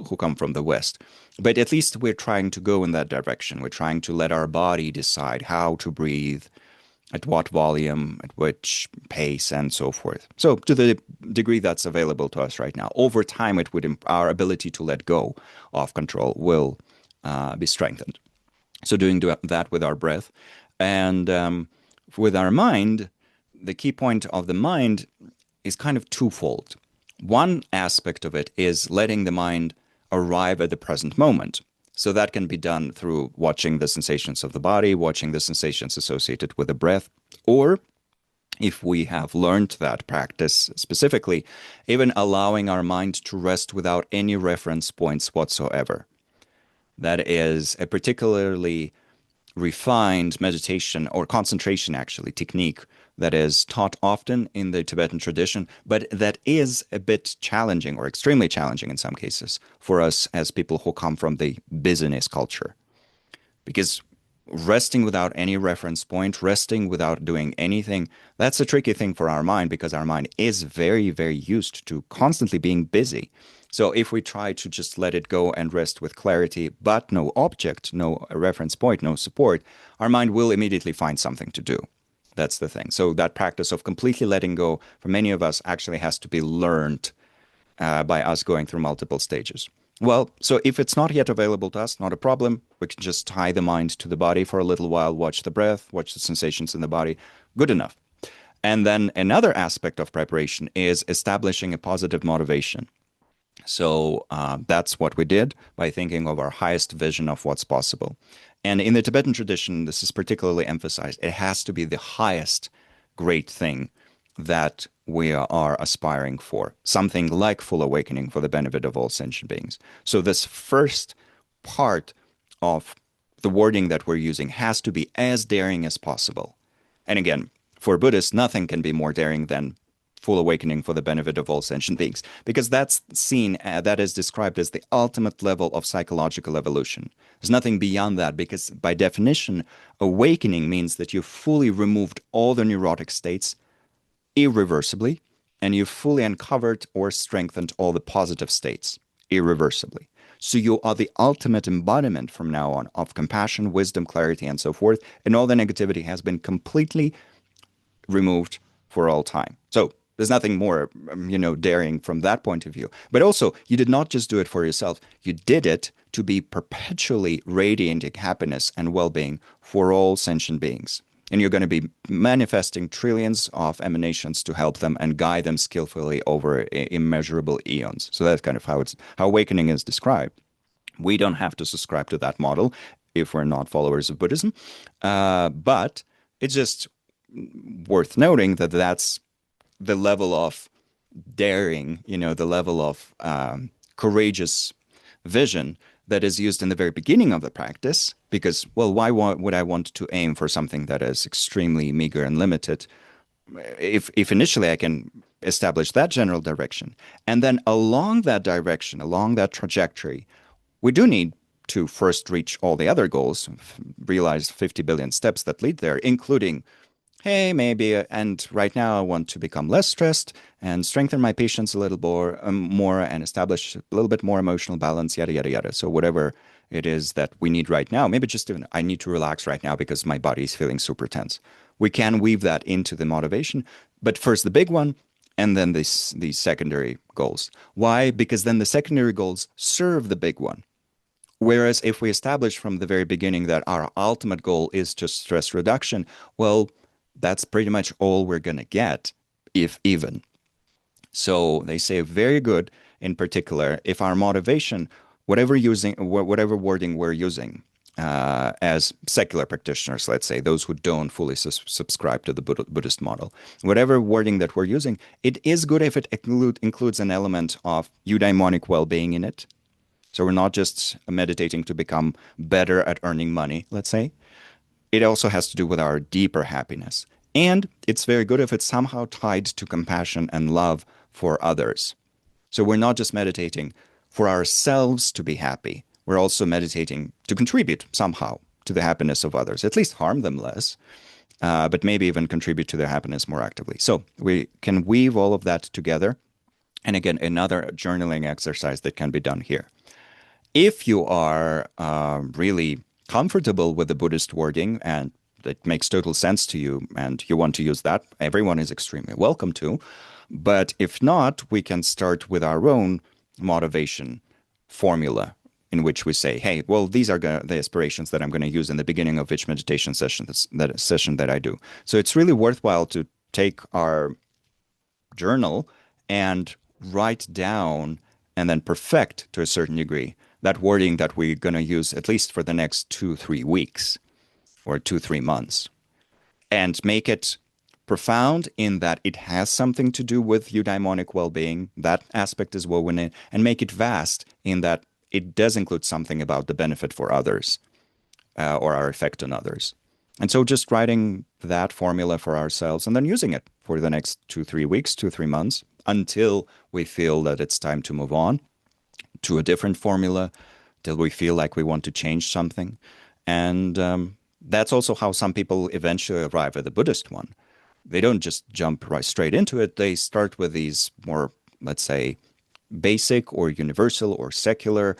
who come from the West. But at least we're trying to go in that direction. We're trying to let our body decide how to breathe, at what volume, at which pace, and so forth. So to the degree that's available to us right now, over time, it would our ability to let go of control will be strengthened. So doing that with our breath. And with our mind, the key point of the mind is kind of twofold. One aspect of it is letting the mind arrive at the present moment. So that can be done through watching the sensations of the body, watching the sensations associated with the breath, or if we have learned that practice specifically, even allowing our mind to rest without any reference points whatsoever. That is a particularly refined meditation or concentration, actually, technique that is taught often in the Tibetan tradition, but that is a bit challenging or extremely challenging in some cases for us as people who come from the business culture. Because resting without any reference point, resting without doing anything, that's a tricky thing for our mind because our mind is very, very used to constantly being busy. So if we try to just let it go and rest with clarity, but no object, no reference point, no support, our mind will immediately find something to do. That's the thing. So that practice of completely letting go for many of us actually has to be learned by us going through multiple stages. Well, so if it's not yet available to us, not a problem. We can just tie the mind to the body for a little while, watch the breath, watch the sensations in the body. Good enough. And then another aspect of preparation is establishing a positive motivation. So that's what we did by thinking of our highest vision of what's possible. And in the Tibetan tradition, this is particularly emphasized. It has to be the highest great thing that we are aspiring for, something like full awakening for the benefit of all sentient beings. So this first part of the wording that we're using has to be as daring as possible. And again, for Buddhists, nothing can be more daring than full awakening for the benefit of all sentient beings, because that's seen, that is described as the ultimate level of psychological evolution. There's nothing beyond that, because by definition, awakening means that you've fully removed all the neurotic states irreversibly, and you've fully uncovered or strengthened all the positive states irreversibly. So you are the ultimate embodiment from now on of compassion, wisdom, clarity, and so forth, and all the negativity has been completely removed for all time. So there's nothing more, daring from that point of view. But also, you did not just do it for yourself. You did it to be perpetually radiating happiness and well-being for all sentient beings. And you're going to be manifesting trillions of emanations to help them and guide them skillfully over immeasurable eons. So that's kind of how awakening is described. We don't have to subscribe to that model if we're not followers of Buddhism. But it's just worth noting that that's the level of daring, the level of courageous vision that is used in the very beginning of the practice. Because, well, why would I want to aim for something that is extremely meager and limited if initially I can establish that general direction? And then along that direction, along that trajectory, we do need to first reach all the other goals, realize 50 billion steps that lead there, including hey, maybe, and right now I want to become less stressed and strengthen my patience a little more and establish a little bit more emotional balance, yada, yada, yada. So whatever it is that we need right now, maybe just even I need to relax right now because my body is feeling super tense. We can weave that into the motivation, but first the big one, and then these secondary goals. Why? Because then the secondary goals serve the big one. Whereas if we establish from the very beginning that our ultimate goal is just stress reduction, well, that's pretty much all we're going to get, if even. So they say very good in particular if our motivation, whatever wording we're using as secular practitioners, let's say, those who don't fully subscribe to the Buddhist model, whatever wording that we're using, it is good if it includes an element of eudaimonic well-being in it. So we're not just meditating to become better at earning money, let's say. It also has to do with our deeper happiness. And it's very good if it's somehow tied to compassion and love for others. So we're not just meditating for ourselves to be happy. We're also meditating to contribute somehow to the happiness of others, at least harm them less, but maybe even contribute to their happiness more actively. So we can weave all of that together. And again, another journaling exercise that can be done here. If you are really comfortable with the Buddhist wording and it makes total sense to you and you want to use that, everyone is extremely welcome to. But if not, we can start with our own motivation formula in which we say, hey, well, these are the aspirations that I'm going to use in the beginning of each meditation session, that session that I do. So it's really worthwhile to take our journal and write down and then perfect to a certain degree that wording that we're going to use at least for the next 2, 3 weeks or 2, 3 months and make it profound in that it has something to do with eudaimonic well-being. That aspect is woven in, and make it vast in that it does include something about the benefit for others or our effect on others. And so just writing that formula for ourselves and then using it for the next 2, 3 weeks, 2, 3 months until we feel that it's time to move on to a different formula, till we feel like we want to change something. And that's also how some people eventually arrive at the Buddhist one. They don't just jump right straight into it. They start with these more, let's say, basic or universal or secular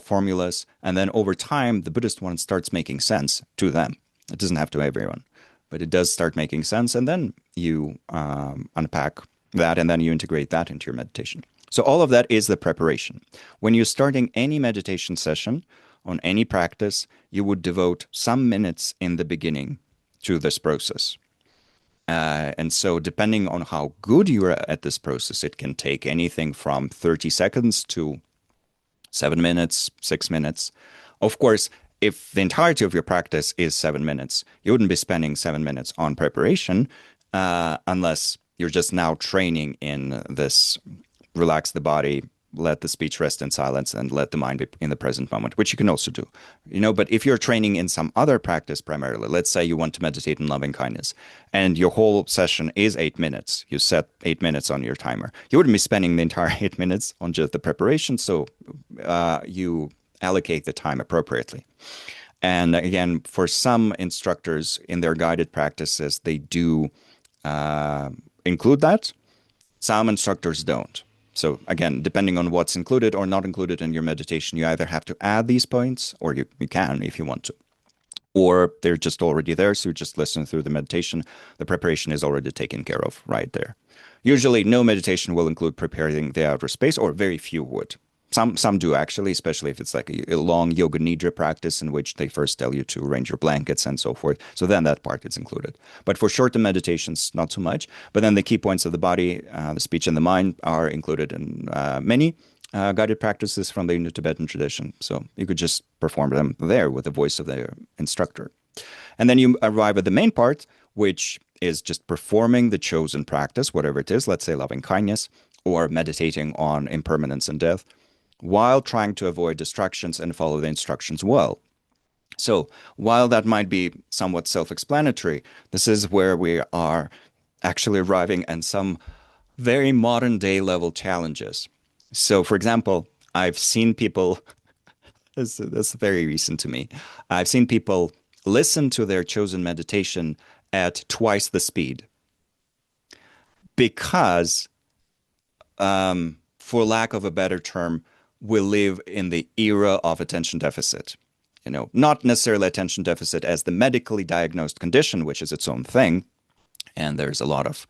formulas. And then over time, the Buddhist one starts making sense to them. It doesn't have to everyone, but it does start making sense. And then you unpack that and then you integrate that into your meditation. So all of that is the preparation. When you're starting any meditation session on any practice, you would devote some minutes in the beginning to this process. And so depending on how good you are at this process, it can take anything from 30 seconds to 7 minutes, 6 minutes. Of course, if the entirety of your practice is 7 minutes, you wouldn't be spending 7 minutes on preparation unless you're just now training in this relax the body, let the speech rest in silence, and let the mind be in the present moment, which you can also do. But if you're training in some other practice primarily, let's say you want to meditate in loving kindness, and your whole session is 8 minutes, you set 8 minutes on your timer. You wouldn't be spending the entire 8 minutes on just the preparation, so you allocate the time appropriately. And again, for some instructors in their guided practices, they do include that. Some instructors don't. So again, depending on what's included or not included in your meditation, you either have to add these points, or you can if you want to. Or they're just already there, so you just listen through the meditation. The preparation is already taken care of right there. Usually, no meditation will include preparing the outer space, or very few would. Some do actually, especially if it's like a long yoga nidra practice in which they first tell you to arrange your blankets and so forth. So then that part is included. But for shorter meditations, not so much. But then the key points of the body, the speech, and the mind are included in many guided practices from the Indo-Tibetan tradition. So you could just perform them there with the voice of the instructor. And then you arrive at the main part, which is just performing the chosen practice, whatever it is, let's say loving kindness, or meditating on impermanence and death, while trying to avoid distractions and follow the instructions well. So while that might be somewhat self-explanatory, this is where we are actually arriving at some very modern day level challenges. So for example, I've seen people, that's very recent to me, I've seen people listen to their chosen meditation at twice the speed because, for lack of a better term, we live in the era of attention deficit. Not necessarily attention deficit as the medically diagnosed condition, which is its own thing. And there's a lot of,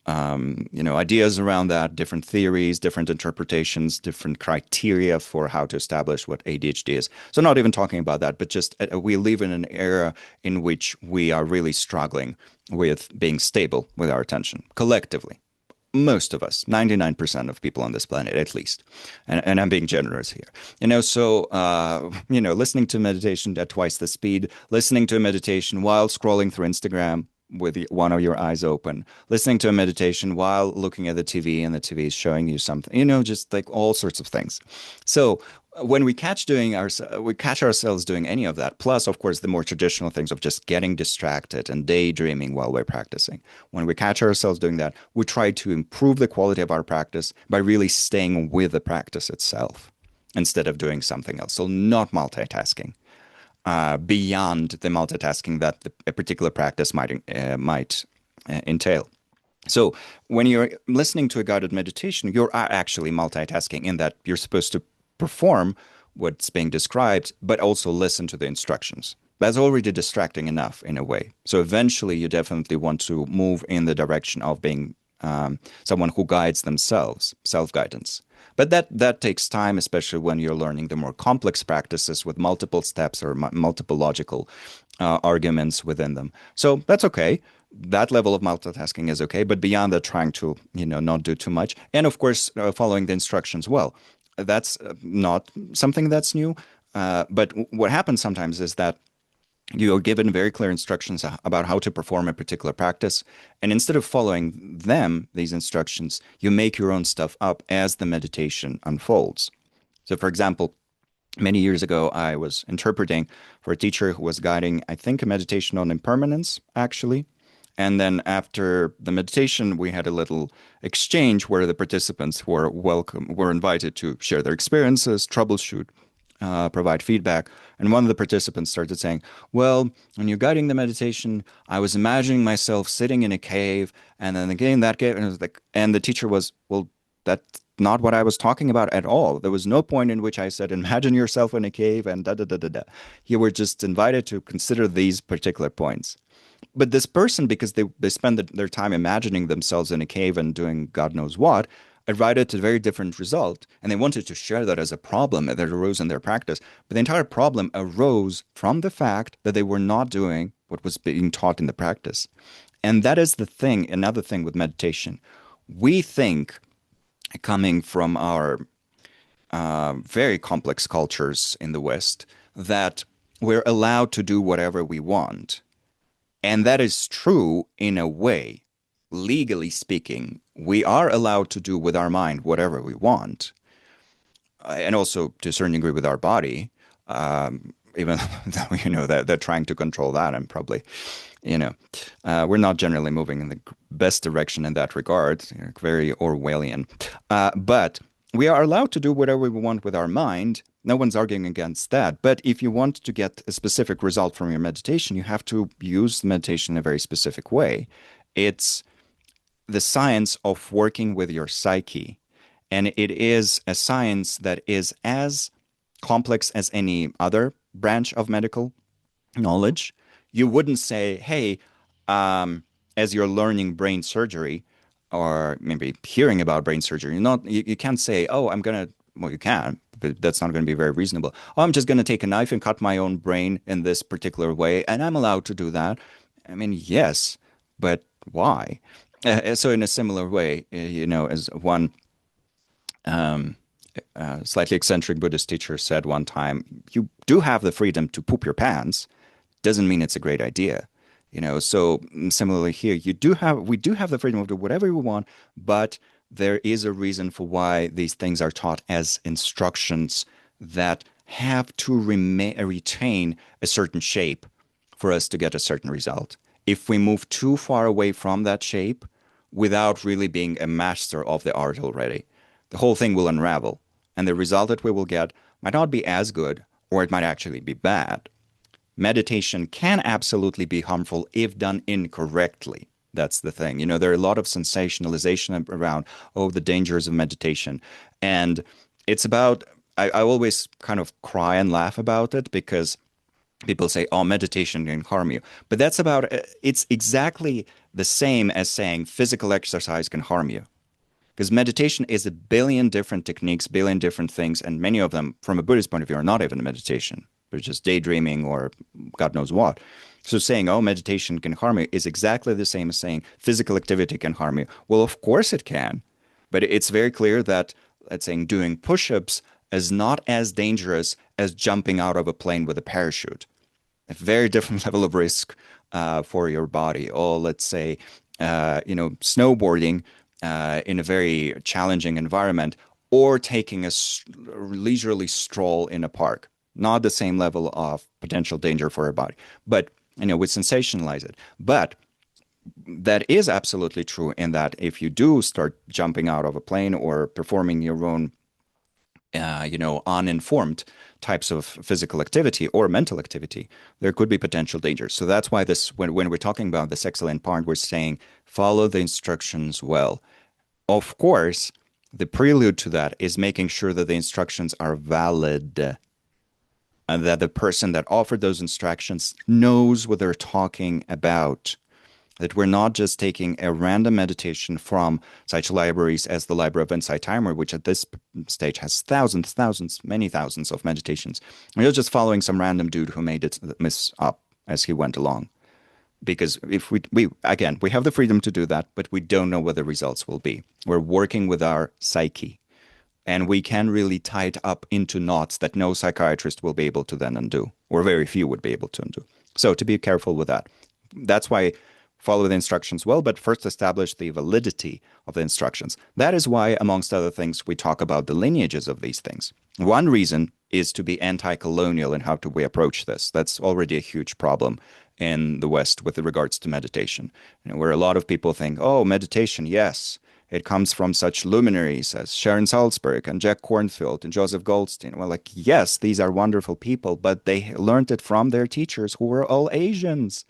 ideas around that, different theories, different interpretations, different criteria for how to establish what ADHD is. So not even talking about that, but just we live in an era in which we are really struggling with being stable with our attention collectively. Most of us, 99% of people on this planet, at least. And I'm being generous here. So, listening to meditation at twice the speed, listening to a meditation while scrolling through Instagram with one of your eyes open, listening to a meditation while looking at the TV and the TV is showing you something, just like all sorts of things. So when we catch ourselves doing any of that, plus of course the more traditional things of just getting distracted and daydreaming while we're practicing. When we catch ourselves doing that, we try to improve the quality of our practice by really staying with the practice itself instead of doing something else. So not multitasking beyond the multitasking that a particular practice might entail. So when you're listening to a guided meditation, you're actually multitasking in that you're supposed to perform what's being described, but also listen to the instructions. That's already distracting enough in a way. So eventually, you definitely want to move in the direction of being someone who guides themselves, self-guidance. But that takes time, especially when you're learning the more complex practices with multiple steps or multiple logical arguments within them. So that's okay. That level of multitasking is okay, but beyond that, trying to not do too much, and of course, following the instructions well. That's not something that's new. But what happens sometimes is that you are given very clear instructions about how to perform a particular practice. And instead of following them, these instructions, you make your own stuff up as the meditation unfolds. So, for example, many years ago, I was interpreting for a teacher who was guiding, I think, a meditation on impermanence, actually. And then after the meditation, we had a little exchange where the participants were invited to share their experiences, troubleshoot, provide feedback. And one of the participants started saying, well, when you're guiding the meditation, I was imagining myself sitting in a cave, and then again that cave, and it was like, and the teacher was, well, that's not what I was talking about at all. There was no point in which I said, imagine yourself in a cave and da da da da da. You were just invited to consider these particular points. But this person, because they spend their time imagining themselves in a cave and doing God knows what, arrived at a very different result. And they wanted to share that as a problem that arose in their practice. But the entire problem arose from the fact that they were not doing what was being taught in the practice. And that is the thing, another thing with meditation. We think, coming from our very complex cultures in the West, that we're allowed to do whatever we want. And that is true in a way. Legally speaking, we are allowed to do with our mind whatever we want, and also to a certain degree with our body, even though that they're trying to control that, and probably, you know, we're not generally moving in the best direction in that regard, very Orwellian. But we are allowed to do whatever we want with our mind. No one's arguing against that. But if you want to get a specific result from your meditation, you have to use the meditation in a very specific way. It's the science of working with your psyche. And it is a science that is as complex as any other branch of medical knowledge. You wouldn't say, hey, as you're learning brain surgery or maybe hearing about brain surgery, you can't say, oh, well, you can, but that's not going to be very reasonable. Oh, I'm just going to take a knife and cut my own brain in this particular way, and I'm allowed to do that. I mean, yes, but why? So in a similar way, as one slightly eccentric Buddhist teacher said one time, you do have the freedom to poop your pants. Doesn't mean it's a great idea. So similarly here, we do have the freedom of do whatever we want, but there is a reason for why these things are taught as instructions that have to retain a certain shape for us to get a certain result. If we move too far away from that shape without really being a master of the art already, the whole thing will unravel. And the result that we will get might not be as good, or it might actually be bad. Meditation can absolutely be harmful if done incorrectly. That's the thing. There are a lot of sensationalization around, oh, the dangers of meditation. And it's about, I always kind of cry and laugh about it because people say, oh, meditation can harm you. But it's exactly the same as saying physical exercise can harm you. Because meditation is a billion different techniques, billion different things, and many of them, from a Buddhist point of view, are not even a meditation. They're just daydreaming or God knows what. So saying, oh, meditation can harm you is exactly the same as saying physical activity can harm you. Well, of course it can. But it's very clear that, let's say, doing push-ups is not as dangerous as jumping out of a plane with a parachute. A very different level of risk for your body. Or let's say, snowboarding in a very challenging environment or taking a leisurely stroll in a park. Not the same level of potential danger for our body, but we sensationalize it. But that is absolutely true in that if you do start jumping out of a plane or performing your own uninformed types of physical activity or mental activity, there could be potential dangers. So that's why when we're talking about this excellent part, we're saying follow the instructions well. Of course, the prelude to that is making sure that the instructions are valid and that the person that offered those instructions knows what they're talking about. That we're not just taking a random meditation from such libraries as the Library of Insight Timer, which at this stage has thousands, many thousands of meditations. We're just following some random dude who made it miss up as he went along. Because if we have the freedom to do that, but we don't know what the results will be. We're working with our psyche, and we can really tie it up into knots that no psychiatrist will be able to then undo, or very few would be able to undo. So to be careful with that. That's why follow the instructions well, but first establish the validity of the instructions. That is why, amongst other things, we talk about the lineages of these things. One reason is to be anti-colonial in how we approach this. That's already a huge problem in the West with regards to meditation, where a lot of people think, oh, meditation, yes, it comes from such luminaries as Sharon Salzberg and Jack Kornfield and Joseph Goldstein. Well, like, yes, these are wonderful people, but they learned it from their teachers who were all Asians.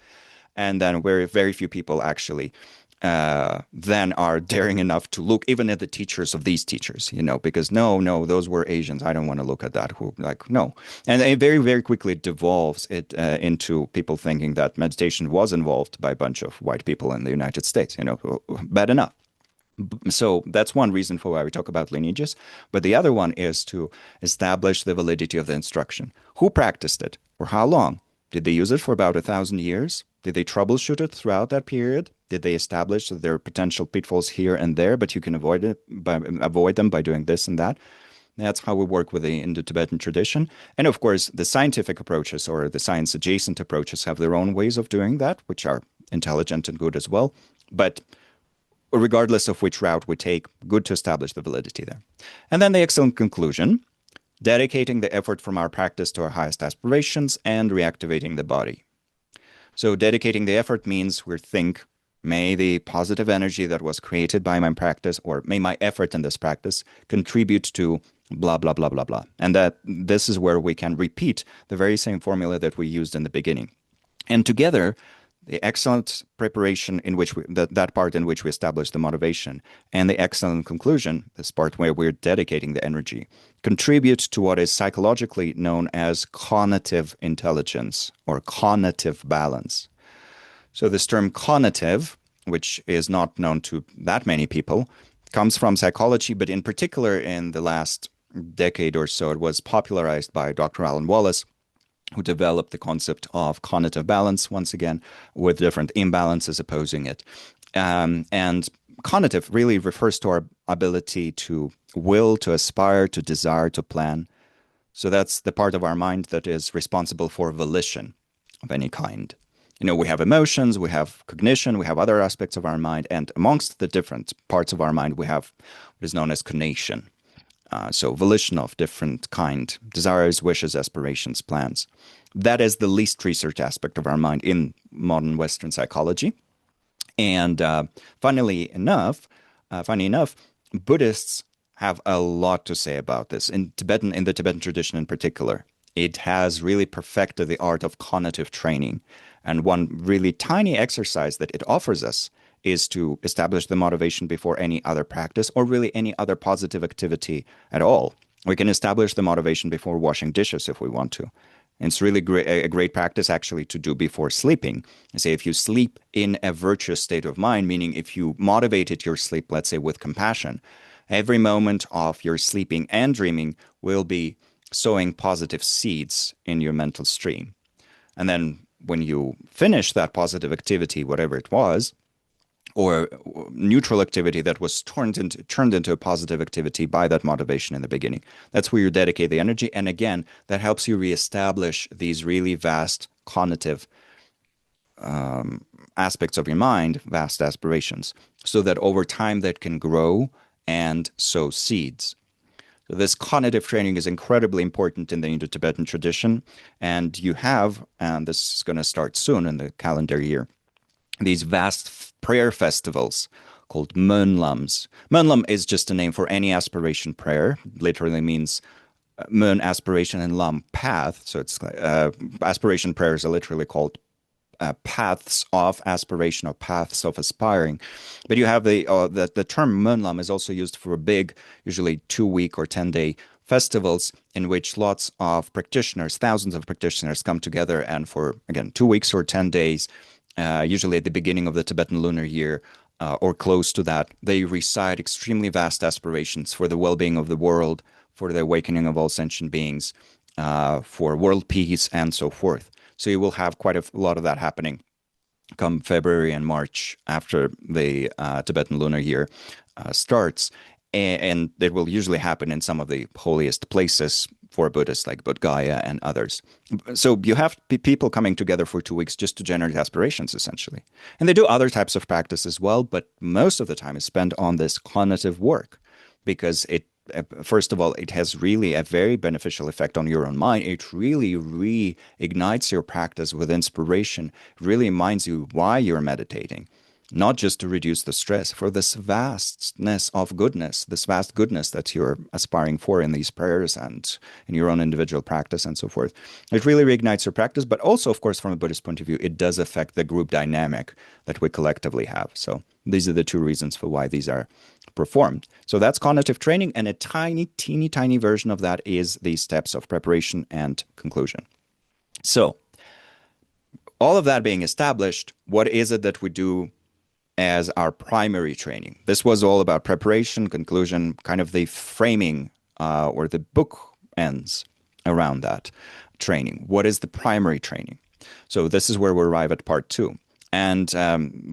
And then very few people actually then are daring enough to look even at the teachers of these teachers, because no, those were Asians. I don't want to look at that. No. And it very quickly devolves it into people thinking that meditation was involved by a bunch of white people in the United States, bad enough. So that's one reason for why we talk about lineages. But the other one is to establish the validity of the instruction. Who practiced it? For how long? Did they use it for about 1,000 years? Did they troubleshoot it throughout that period? Did they establish that there are potential pitfalls here and there, but you can avoid them by doing this and that? That's how we work with the Indo-Tibetan tradition. And of course, the scientific approaches or the science-adjacent approaches have their own ways of doing that, which are intelligent and good as well. But regardless of which route we take, good to establish the validity there. And then the excellent conclusion, dedicating the effort from our practice to our highest aspirations and reactivating the body. So dedicating the effort means we think, may the positive energy that was created by my practice, or may my effort in this practice contribute to blah, blah, blah, blah, blah. And that this is where we can repeat the very same formula that we used in the beginning. And together, the excellent preparation in which that part in which we establish the motivation and the excellent conclusion, this part where we're dedicating the energy, contribute to what is psychologically known as cognitive intelligence or cognitive balance. So this term cognitive, which is not known to that many people, comes from psychology, but in particular in the last decade or so, it was popularized by Dr. Alan Wallace, who developed the concept of cognitive balance, once again, with different imbalances opposing it. And cognitive really refers to our ability to will, to aspire, to desire, to plan. So that's the part of our mind that is responsible for volition of any kind. We have emotions, we have cognition, we have other aspects of our mind, and amongst the different parts of our mind, we have what is known as conation. So volition of different kind, desires, wishes, aspirations, plans. That is the least researched aspect of our mind in modern Western psychology. And funny enough, Buddhists have a lot to say about this. In the Tibetan tradition in particular, it has really perfected the art of cognitive training. And one really tiny exercise that it offers us is to establish the motivation before any other practice or really any other positive activity at all. We can establish the motivation before washing dishes if we want to. And it's really a great practice actually to do before sleeping. I say if you sleep in a virtuous state of mind, meaning if you motivated your sleep, let's say with compassion, every moment of your sleeping and dreaming will be sowing positive seeds in your mental stream. And then when you finish that positive activity, whatever it was, or neutral activity that was turned into a positive activity by that motivation in the beginning. That's where you dedicate the energy. And again, that helps you reestablish these really vast cognitive aspects of your mind, vast aspirations, so that over time that can grow and sow seeds. So this cognitive training is incredibly important in the Indo-Tibetan tradition. And you have, and this is going to start soon in the calendar year, these vast prayer festivals called Mönlams. Mönlam is just a name for any aspiration prayer. Literally means Mön aspiration and Lam path. So it's aspiration prayers are literally called paths of aspiration or paths of aspiring. But you have the term Mönlam is also used for big, usually 2 week or 10 day festivals in which lots of practitioners, thousands of practitioners come together and for, again, 2 weeks or 10 days, usually at the beginning of the Tibetan lunar year, or close to that, they recite extremely vast aspirations for the well-being of the world, for the awakening of all sentient beings, for world peace, and so forth. So you will have quite a lot of that happening come February and March after the Tibetan lunar year starts. And it will usually happen in some of the holiest places for Buddhists, like Bodh Gaya and others. So you have people coming together for 2 weeks just to generate aspirations, essentially. And they do other types of practice as well, but most of the time is spent on this cognitive work because it, first of all, it has really a very beneficial effect on your own mind. It really reignites your practice with inspiration, really reminds you why you're meditating, not just to reduce the stress, for this vastness of goodness, this vast goodness that you're aspiring for in these prayers and in your own individual practice and so forth. It really reignites your practice, but also, of course, from a Buddhist point of view, it does affect the group dynamic that we collectively have. So these are the two reasons for why these are performed. So that's cognitive training, and a tiny, teeny, tiny version of that is the steps of preparation and conclusion. So all of that being established, what is it that we do as our primary training? This was all about preparation, conclusion, kind of the framing or the book ends around that training. What is the primary training? So this is where we arrive at part two. And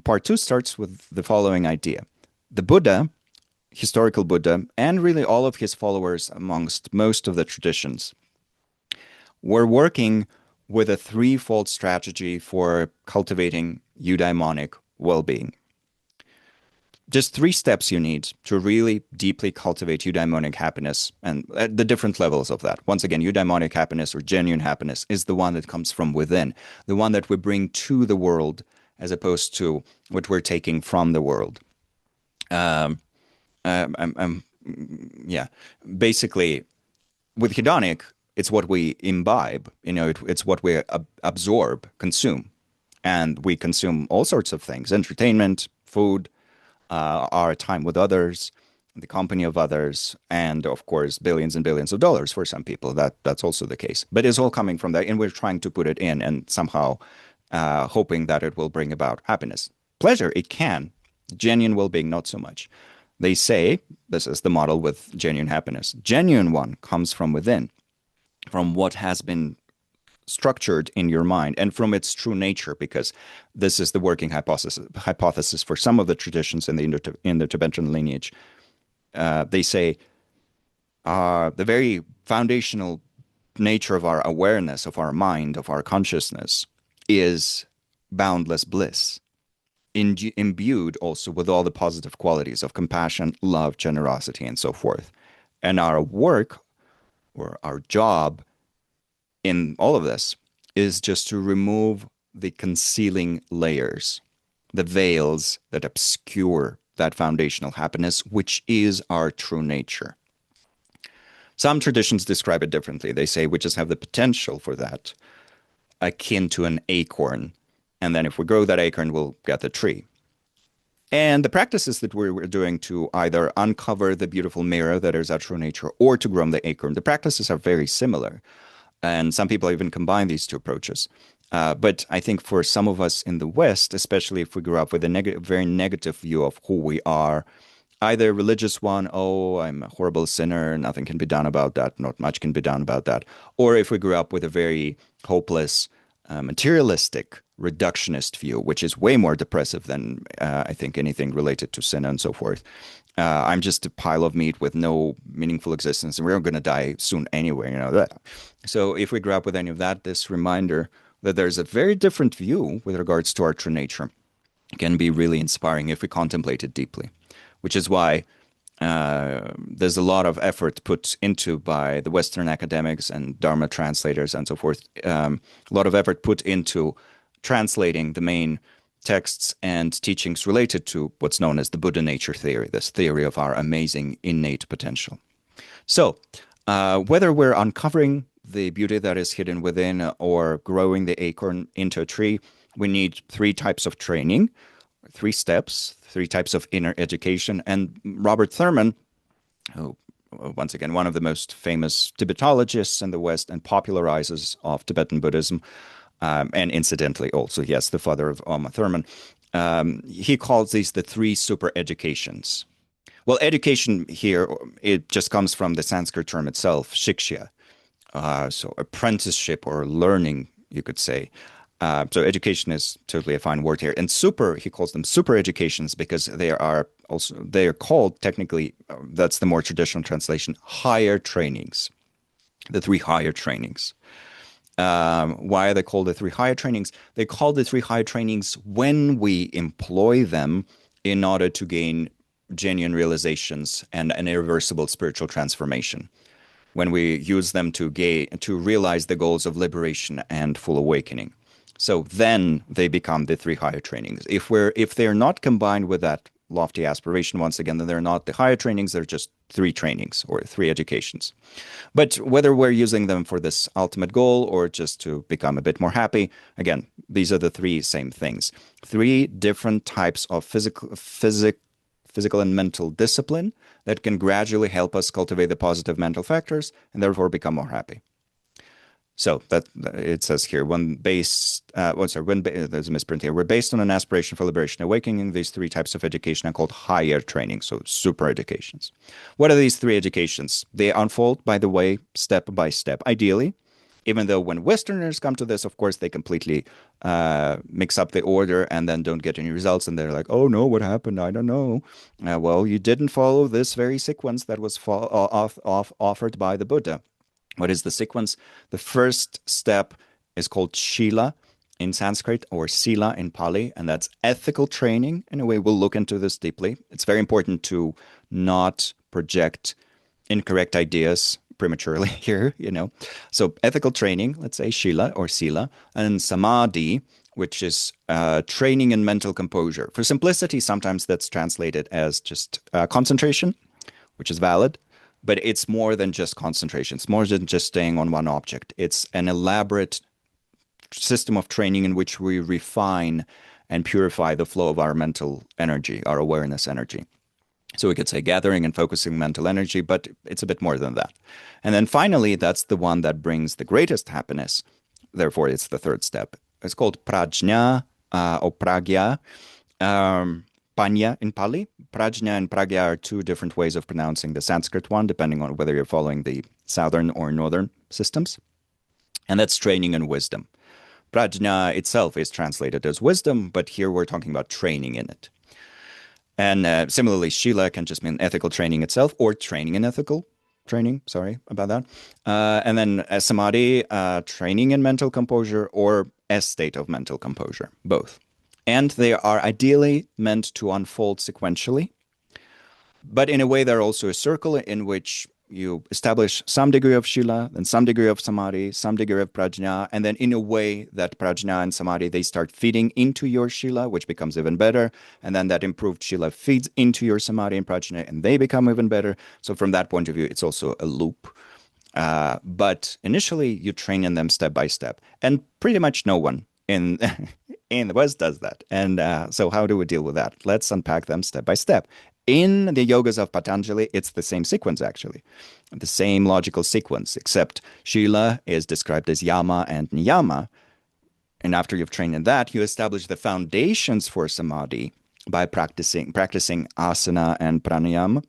part two starts with the following idea. The Buddha, historical Buddha, and really all of his followers amongst most of the traditions were working with a threefold strategy for cultivating eudaimonic well-being. Just 3 steps you need to really deeply cultivate eudaimonic happiness, and at the different levels of that. Once again, eudaimonic happiness or genuine happiness is the one that comes from within, the one that we bring to the world as opposed to what we're taking from the world. Yeah, basically, with hedonic, it's what we imbibe. It's what we absorb, consume, and we consume all sorts of things: entertainment, food, our time with others, the company of others, and of course, billions and billions of dollars for some people. That's also the case. But it's all coming from that, and we're trying to put it in and somehow hoping that it will bring about happiness. Pleasure, it can. Genuine well-being, not so much. They say, this is the model with genuine happiness. Genuine one comes from within, from what has been structured in your mind and from its true nature, because this is the working hypothesis for some of the traditions in the Tibetan lineage. They say the very foundational nature of our awareness, of our mind, of our consciousness is boundless bliss, imbued also with all the positive qualities of compassion, love, generosity, and so forth. And our work or our job in all of this is just to remove the concealing layers, the veils that obscure that foundational happiness, which is our true nature. Some traditions describe it differently. They say we just have the potential for that, akin to an acorn. And then if we grow that acorn, we'll get the tree. And the practices that we're doing to either uncover the beautiful mirror that is our true nature or to grow the acorn, the practices are very similar. And some people even combine these two approaches. But I think for some of us in the West, especially if we grew up with a very negative view of who we are, either a religious one, oh, I'm a horrible sinner, nothing can be done about that, not much can be done about that, or if we grew up with a very hopeless, materialistic, reductionist view, which is way more depressive than I think anything related to sin and so forth. I'm just a pile of meat with no meaningful existence, and we're going to die soon anyway, that. So if we grew up with any of that, this reminder that there's a very different view with regards to our true nature can be really inspiring if we contemplate it deeply, which is why There's a lot of effort put into by the Western academics and Dharma translators and so forth. A lot of effort put into translating the main texts and teachings related to what's known as the Buddha nature theory, this theory of our amazing innate potential. So, whether we're uncovering the beauty that is hidden within or growing the acorn into a tree, we need three types of training, three steps, three types of inner education. And Robert Thurman, who, once again, one of the most famous Tibetologists in the West and popularizers of Tibetan Buddhism, and incidentally also, yes, the father of Oma Thurman, he calls these the three super educations. Well, education here, it just comes from the Sanskrit term itself, shiksha. So apprenticeship or learning, you could say. So education is totally a fine word here. And super, he calls them super educations because they are called technically, that's the more traditional translation, higher trainings. The three higher trainings. Why are they called the three higher trainings? They call the three higher trainings when we employ them in order to gain genuine realizations and an irreversible spiritual transformation. When we use them to realize the goals of liberation and full awakening. So then they become the three higher trainings. If they're not combined with that lofty aspiration, once again, then they're not the higher trainings, they're just three trainings or three educations. But whether we're using them for this ultimate goal or just to become a bit more happy, again, these are the three same things. Three different types of physical and mental discipline that can gradually help us cultivate the positive mental factors and therefore become more happy. So that it says here, there's a misprint here. We're based on an aspiration for liberation and awakening. These three types of education are called higher training, so super educations. What are these three educations? They unfold, by the way, step by step. Ideally, even though when Westerners come to this, of course, they completely mix up the order and then don't get any results. And they're like, oh no, what happened? I don't know. Well, you didn't follow this very sequence that was offered by the Buddha. What is the sequence? The first step is called Shila in Sanskrit or Sila in Pali, and that's ethical training. In a way, we'll look into this deeply. It's very important to not project incorrect ideas prematurely here, So ethical training, let's say Shila or Sila, and Samadhi, which is training in mental composure. For simplicity, sometimes that's translated as just concentration, which is valid. But it's more than just concentration. It's more than just staying on one object. It's an elaborate system of training in which we refine and purify the flow of our mental energy, our awareness energy. So we could say gathering and focusing mental energy, but it's a bit more than that. And then finally, that's the one that brings the greatest happiness. Therefore, it's the third step. It's called prajna or pragya. Panya in Pali. Prajna and pragya are two different ways of pronouncing the Sanskrit one, depending on whether you're following the southern or northern systems. And that's training in wisdom. Prajna itself is translated as wisdom, but here we're talking about training in it. And similarly, Shila can just mean ethical training itself or training in ethical training. Sorry about that. And then Samadhi, training in mental composure or a state of mental composure, both. And they are ideally meant to unfold sequentially. But in a way, they're also a circle in which you establish some degree of Shila, then some degree of Samadhi, some degree of Prajna, and then in a way that Prajna and Samadhi, they start feeding into your Shila, which becomes even better. And then that improved Shila feeds into your Samadhi and Prajna, and they become even better. So from that point of view, it's also a loop. But initially, you train in them step by step. And pretty much no one in the West does that. And so how do we deal with that? Let's unpack them step by step. In the yogas of Patanjali, it's the same sequence, actually. The same logical sequence, except Shila is described as Yama and Niyama. And after you've trained in that, you establish the foundations for Samadhi by practicing asana and pranayama.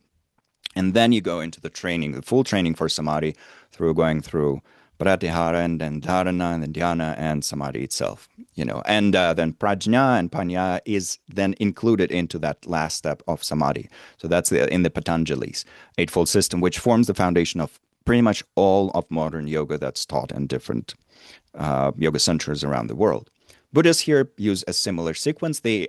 And then you go into the training, the full training for Samadhi, through going through Pratihara and then Dharana and then Dhyana and Samadhi itself, and then Prajna and Panya is then included into that last step of Samadhi. So that's in the Patanjali's Eightfold System, which forms the foundation of pretty much all of modern yoga that's taught in different yoga centers around the world. Buddhists here use a similar sequence. They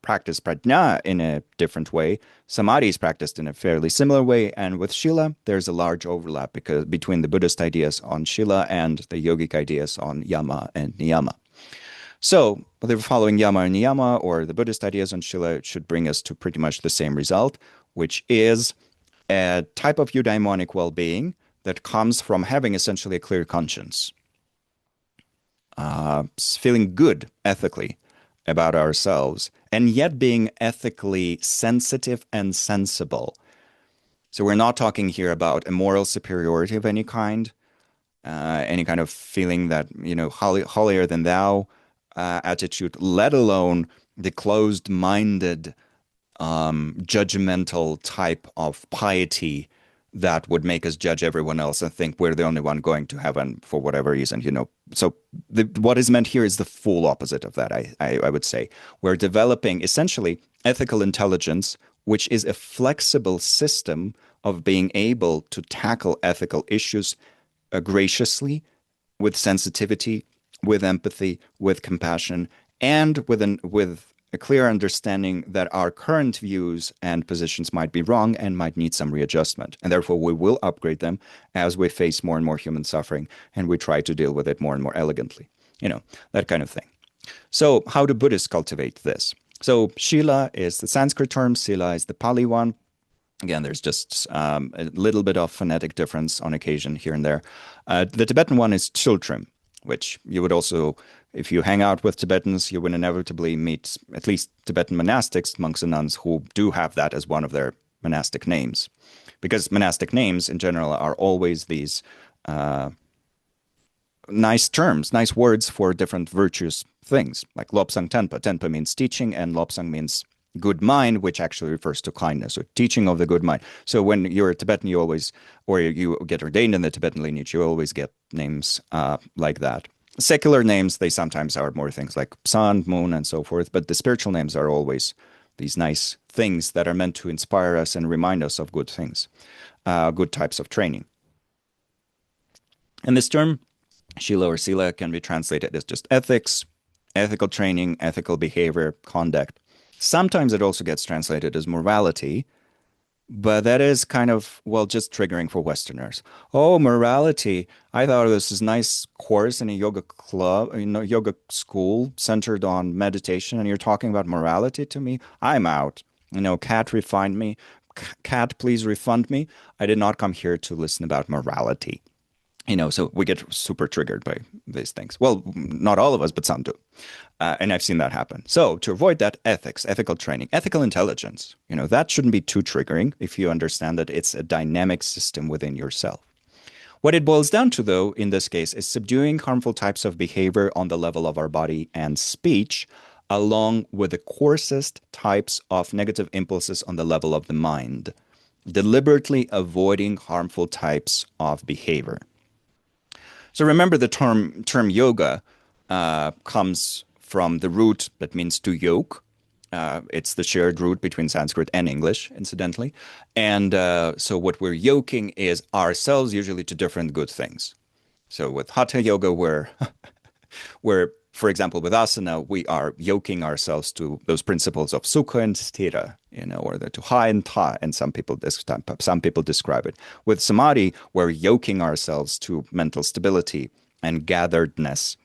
practice prajna in a different way. Samadhi is practiced in a fairly similar way. And with Shila, there's a large overlap between the Buddhist ideas on Shila and the yogic ideas on yama and niyama. So, whether we're following yama and niyama or the Buddhist ideas on Shila, it should bring us to pretty much the same result, which is a type of eudaimonic well-being that comes from having essentially a clear conscience, feeling good ethically about ourselves, and yet being ethically sensitive and sensible. So we're not talking here about a moral superiority of any kind of feeling that, holier than thou attitude, let alone the closed-minded, judgmental type of piety that would make us judge everyone else and think we're the only one going to heaven for whatever reason. So what is meant here is the full opposite of that, I would say. We're developing essentially ethical intelligence, which is a flexible system of being able to tackle ethical issues graciously, with sensitivity, with empathy, with compassion, and with a clear understanding that our current views and positions might be wrong and might need some readjustment. And therefore, we will upgrade them as we face more and more human suffering and we try to deal with it more and more elegantly. That kind of thing. So, how do Buddhists cultivate this? So, Shila is the Sanskrit term, Sila is the Pali one. Again, there's just a little bit of phonetic difference on occasion here and there. The Tibetan one is Chultrim, which you would also, if you hang out with Tibetans, you would inevitably meet at least Tibetan monastics, monks and nuns, who do have that as one of their monastic names. Because monastic names in general are always these nice terms, nice words for different virtuous things, like Lobsang Tenpa. Tenpa means teaching, and Lobsang means good mind, which actually refers to kindness, or teaching of the good mind. So when you're a Tibetan, or you get ordained in the Tibetan lineage, you always get names like that. Secular names, they sometimes are more things like sun, moon, and so forth, but the spiritual names are always these nice things that are meant to inspire us and remind us of good things, good types of training. And this term, Shila or Sila, can be translated as just ethics, ethical training, ethical behavior, conduct. Sometimes it also gets translated as morality, but that is kind of, just triggering for Westerners. Oh, morality. I thought this is a nice course in a yoga club, yoga school centered on meditation, and you're talking about morality to me? I'm out. Cat refund me. Cat, please refund me. I did not come here to listen about morality. So we get super triggered by these things. Well, not all of us, but some do. And I've seen that happen. So to avoid that, ethics, ethical training, ethical intelligence, that shouldn't be too triggering if you understand that it's a dynamic system within yourself. What it boils down to, though, in this case, is subduing harmful types of behavior on the level of our body and speech, along with the coarsest types of negative impulses on the level of the mind, deliberately avoiding harmful types of behavior. So remember, the term yoga comes from the root that means to yoke. It's the shared root between Sanskrit and English, incidentally. And so what we're yoking is ourselves usually to different good things. So with Hatha Yoga, we're, for example, with asana, we are yoking ourselves to those principles of sukha and sthira, or the to ha and ta, and some people describe it. With samadhi, we're yoking ourselves to mental stability and gatheredness,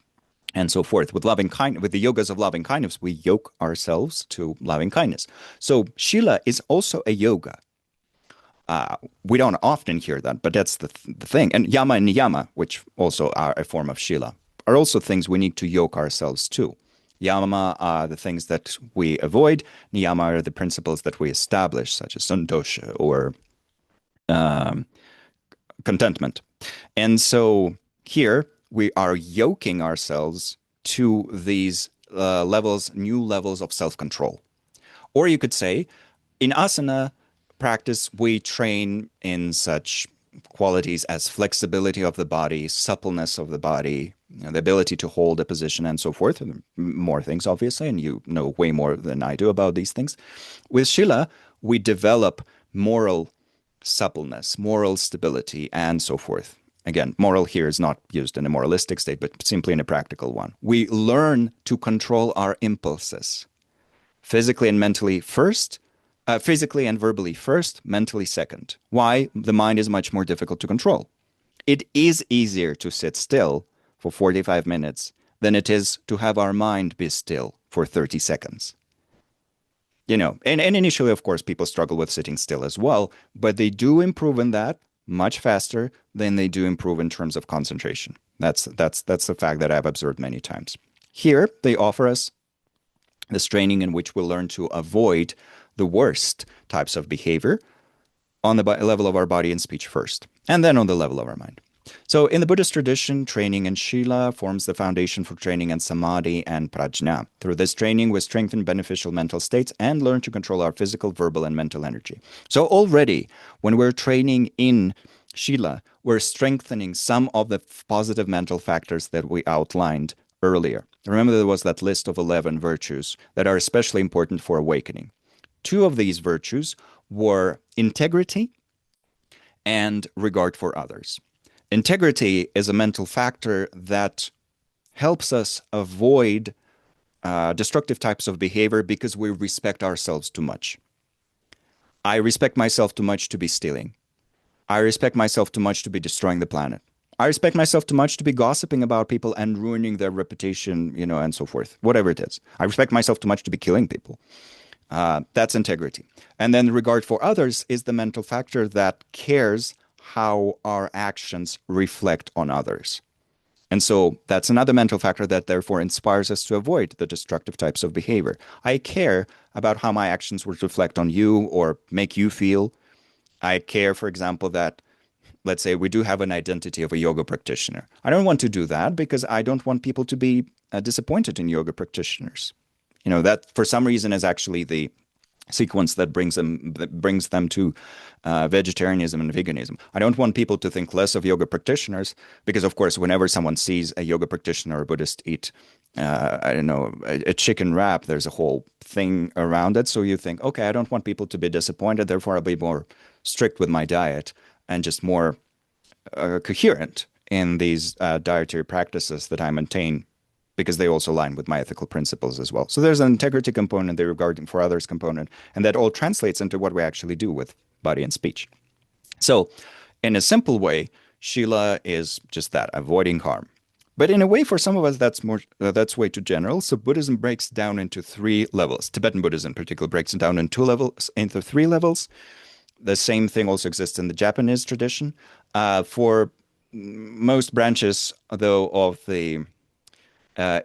and so forth. With the yogas of loving kindness, we yoke ourselves to loving kindness. So Shila is also a yoga. We don't often hear that, but that's the thing. And yama and niyama, which also are a form of Shila, are also things we need to yoke ourselves to. Yama are the things that we avoid. Niyama are the principles that we establish, such as santosha or contentment. And so here we are yoking ourselves to these new levels of self-control. Or you could say, in asana practice, we train in such qualities as flexibility of the body, suppleness of the body, the ability to hold a position, and so forth, and more things, obviously, and you know way more than I do about these things. With Shila, we develop moral suppleness, moral stability, and so forth. Again, moral here is not used in a moralistic state, but simply in a practical one. We learn to control our impulses physically and mentally first, physically and verbally first, mentally second. Why? The mind is much more difficult to control. It is easier to sit still for 45 minutes than it is to have our mind be still for 30 seconds. And initially, of course, people struggle with sitting still as well, but they do improve in that much faster than they do improve in terms of concentration. That's the fact that I've observed many times. Here, they offer us this training in which we'll learn to avoid the worst types of behavior on the level of our body and speech first, and then on the level of our mind. So in the Buddhist tradition, training in Shila forms the foundation for training in Samadhi and Prajna. Through this training, we strengthen beneficial mental states and learn to control our physical, verbal, and mental energy. So already, when we're training in Shila, we're strengthening some of the positive mental factors that we outlined earlier. Remember, there was that list of 11 virtues that are especially important for awakening. Two of these virtues were integrity and regard for others. Integrity is a mental factor that helps us avoid destructive types of behavior because we respect ourselves too much. I respect myself too much to be stealing. I respect myself too much to be destroying the planet. I respect myself too much to be gossiping about people and ruining their reputation, and so forth, whatever it is. I respect myself too much to be killing people. That's integrity. And then regard for others is the mental factor that cares how our actions reflect on others. And so that's another mental factor that therefore inspires us to avoid the destructive types of behavior. I care about how my actions would reflect on you or make you feel. I care, for example, that, let's say, we do have an identity of a yoga practitioner. I don't want to do that because I don't want people to be disappointed in yoga practitioners. That for some reason is actually the sequence that brings them to vegetarianism and veganism. I don't want people to think less of yoga practitioners because, of course, whenever someone sees a yoga practitioner or a Buddhist eat, a chicken wrap, there's a whole thing around it. So you think, okay, I don't want people to be disappointed. Therefore, I'll be more strict with my diet and just more coherent in these dietary practices that I maintain, because they also align with my ethical principles as well. So there's an integrity component, the regarding for others component, and that all translates into what we actually do with body and speech. So in a simple way, Shila is just that, avoiding harm. But in a way, for some of us, that's way too general. So Buddhism breaks down into 3 levels. Tibetan Buddhism in particular breaks it down into 3 levels. The same thing also exists in the Japanese tradition. For most branches, though, of the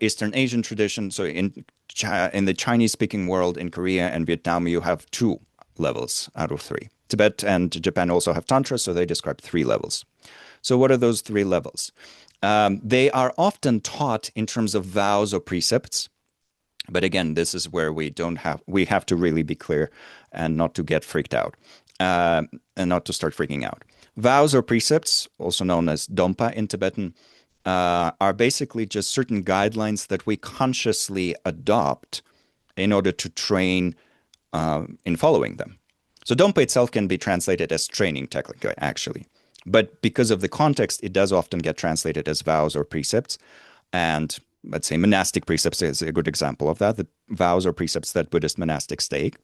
Eastern Asian tradition. So in the Chinese-speaking world, in Korea and Vietnam, you have 2 levels out of 3. Tibet and Japan also have Tantra, so they describe 3 levels. So what are those 3 levels? They are often taught in terms of vows or precepts. But again, this is where we have to really be clear and not to get freaked out and not to start freaking out. Vows or precepts, also known as dompa in Tibetan, are basically just certain guidelines that we consciously adopt in order to train in following them. So dompa itself can be translated as training technically, actually. But because of the context, it does often get translated as vows or precepts. And let's say monastic precepts is a good example of that, the vows or precepts that Buddhist monastics take.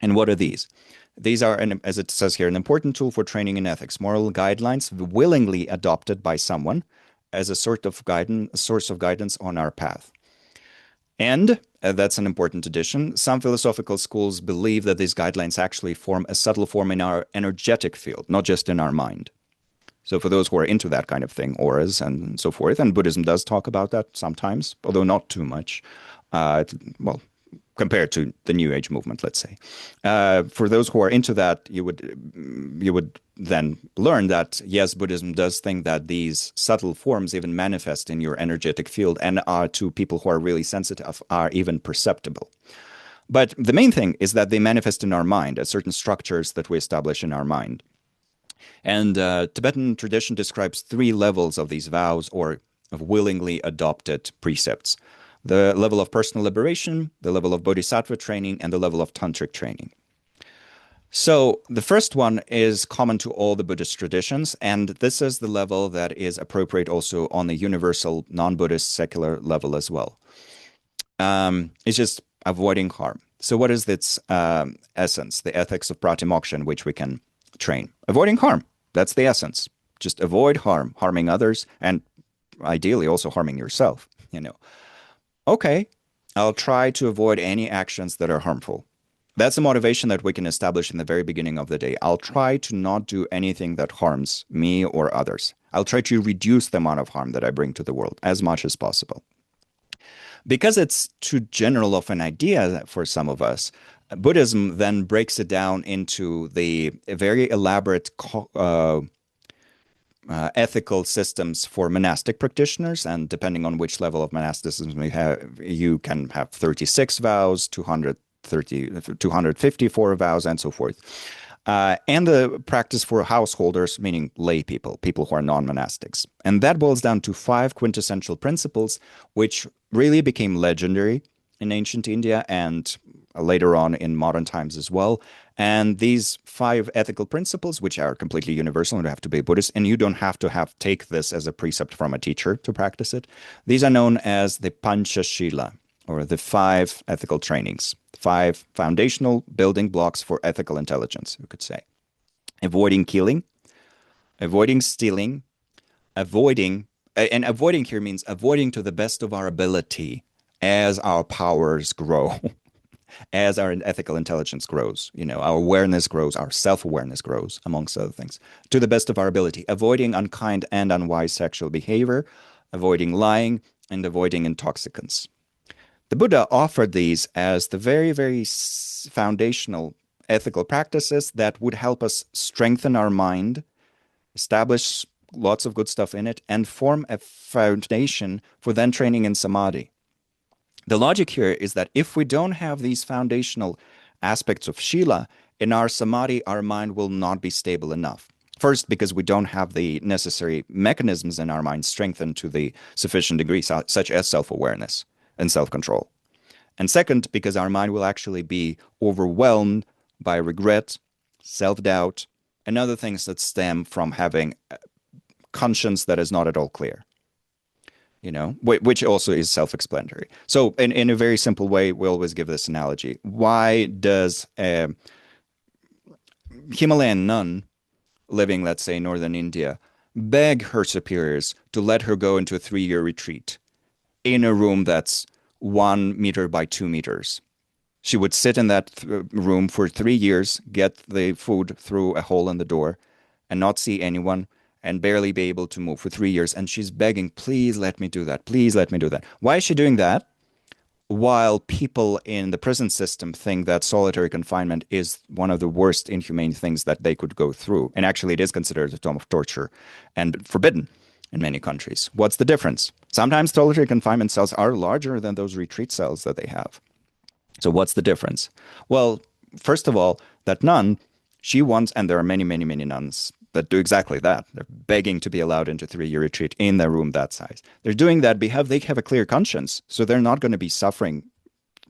And what are these? These are, as it says here, an important tool for training in ethics, moral guidelines willingly adopted by someone as a source of guidance on our path. And that's an important addition. Some philosophical schools believe that these guidelines actually form a subtle form in our energetic field, not just in our mind. So for those who are into that kind of thing, auras and so forth, and Buddhism does talk about that sometimes, although not too much, compared to the New Age movement, let's say. For those who are into that, you would then learn that, yes, Buddhism does think that these subtle forms even manifest in your energetic field and are, to people who are really sensitive, are even perceptible. But the main thing is that they manifest in our mind as certain structures that we establish in our mind. And Tibetan tradition describes 3 levels of these vows or of willingly adopted precepts: the level of personal liberation, the level of bodhisattva training, and the level of tantric training. So the first one is common to all the Buddhist traditions, and this is the level that is appropriate also on the universal non-Buddhist secular level as well. It's just avoiding harm. So what is its essence? The ethics of pratimoksha in which we can train. Avoiding harm. That's the essence. Just avoid harm, harming others, and ideally also harming yourself, you know. Okay, I'll try to avoid any actions that are harmful. That's a motivation that we can establish in the very beginning of the day. I'll try to not do anything that harms me or others. I'll try to reduce the amount of harm that I bring to the world as much as possible. Because it's too general of an idea for some of us, Buddhism then breaks it down into the very elaborate ethical systems for monastic practitioners, and depending on which level of monasticism you have, you can have 36 vows, 254 vows, and so forth. And the practice for householders, meaning lay people, people who are non-monastics. And that boils down to five quintessential principles, which really became legendary in ancient India and later on in modern times as well. And these five ethical principles, which are completely universal and have to be Buddhist, and you don't have to take this as a precept from a teacher to practice it. These are known as the Panchashila, or the five ethical trainings, five foundational building blocks for ethical intelligence, you could say. Avoiding killing, avoiding stealing, and avoiding here means avoiding to the best of our ability as our powers grow. As our ethical intelligence grows, our awareness grows, our self-awareness grows, amongst other things, to the best of our ability, avoiding unkind and unwise sexual behavior, avoiding lying, and avoiding intoxicants. The Buddha offered these as the very, very foundational ethical practices that would help us strengthen our mind, establish lots of good stuff in it, and form a foundation for then training in samadhi. The logic here is that if we don't have these foundational aspects of Shila, in our samadhi, our mind will not be stable enough. First, because we don't have the necessary mechanisms in our mind strengthened to the sufficient degree, such as self-awareness and self-control. And second, because our mind will actually be overwhelmed by regret, self-doubt, and other things that stem from having a conscience that is not at all clear. Which also is self-explanatory. So in a very simple way, we always give this analogy. Why does a Himalayan nun living, let's say, in northern India, beg her superiors to let her go into a 3-year retreat in a room that's 1 meter by 2 meters? She would sit in that room for 3 years, get the food through a hole in the door, and not see anyone, and barely be able to move for 3 years. And she's begging, please let me do that. Please let me do that. Why is she doing that? While people in the prison system think that solitary confinement is one of the worst inhumane things that they could go through. And actually, it is considered a form of torture and forbidden in many countries. What's the difference? Sometimes solitary confinement cells are larger than those retreat cells that they have. So what's the difference? Well, first of all, that nun, she wants, and there are many, many, many nuns that do exactly that. They're begging to be allowed into 3-year retreat in their room that size. They're doing that because they have a clear conscience, so they're not going to be suffering.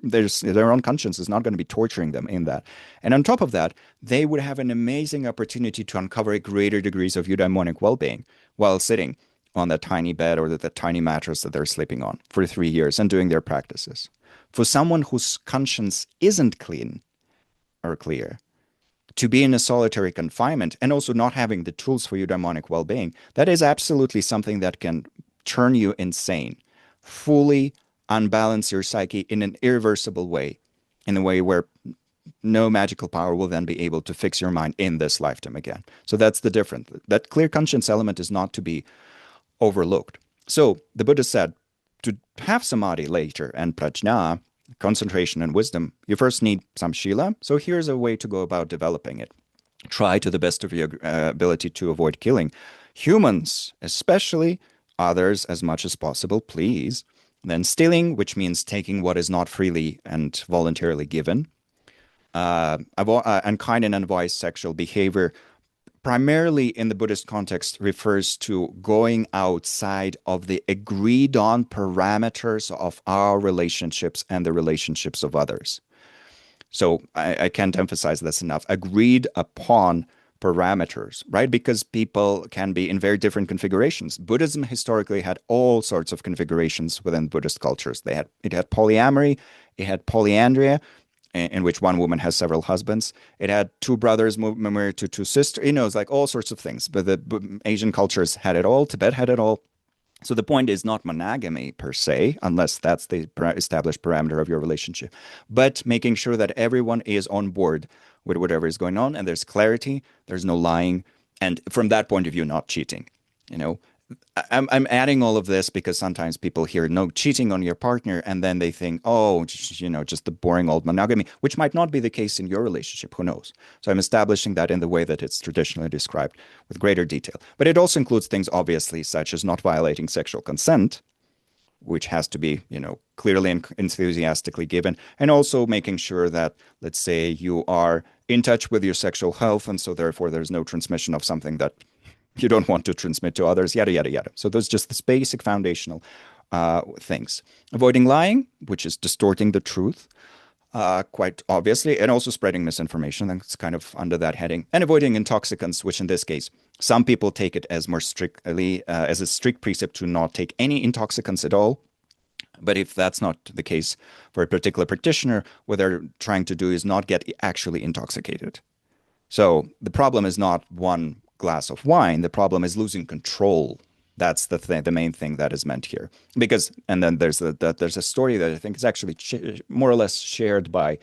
Their own conscience is not going to be torturing them in that. And on top of that, they would have an amazing opportunity to uncover greater degrees of eudaimonic well-being while sitting on that tiny bed or that tiny mattress that they're sleeping on for 3 years and doing their practices. For someone whose conscience isn't clean or clear, to be in a solitary confinement and also not having the tools for eudaimonic well-being, that is absolutely something that can turn you insane, fully unbalance your psyche in an irreversible way, in a way where no magical power will then be able to fix your mind in this lifetime again. So that's the difference. That clear conscience element is not to be overlooked. So the Buddha said, to have samadhi later and prajna, concentration and wisdom, you first need some shila. So here's a way to go about developing it. Try to the best of your ability to avoid killing humans, especially others, as much as possible, please. Then stealing, which means taking what is not freely and voluntarily given. Unkind and unwise sexual behavior, primarily in the Buddhist context, refers to going outside of the agreed on parameters of our relationships and the relationships of others. So I can't emphasize this enough. Agreed upon parameters, right? Because people can be in very different configurations. Buddhism historically had all sorts of configurations within Buddhist cultures. It had polyamory, it had polyandria, in which one woman has several husbands. It had two brothers married to two sisters. It's like all sorts of things. But the Asian cultures had it all. Tibet had it all. So the point is not monogamy per se, unless that's the established parameter of your relationship, but making sure that everyone is on board with whatever is going on and there's clarity, there's no lying, and from that point of view, not cheating. You know, I'm adding all of this because sometimes people hear no cheating on your partner and then they think, oh, just the boring old monogamy, which might not be the case in your relationship. Who knows? So I'm establishing that in the way that it's traditionally described with greater detail. But it also includes things, obviously, such as not violating sexual consent, which has to be, clearly and enthusiastically given, and also making sure that, let's say, you are in touch with your sexual health, and so therefore there's no transmission of something that you don't want to transmit to others, yada, yada, yada. So those just the basic foundational things. Avoiding lying, which is distorting the truth, quite obviously, and also spreading misinformation. That's kind of under that heading. And avoiding intoxicants, which in this case, some people take it as more strictly, as a strict precept to not take any intoxicants at all. But if that's not the case for a particular practitioner, what they're trying to do is not get actually intoxicated. So the problem is not one glass of wine. The problem is losing control. That's the main thing that is meant here. Because, and then there's a story that I think is actually more or less shared by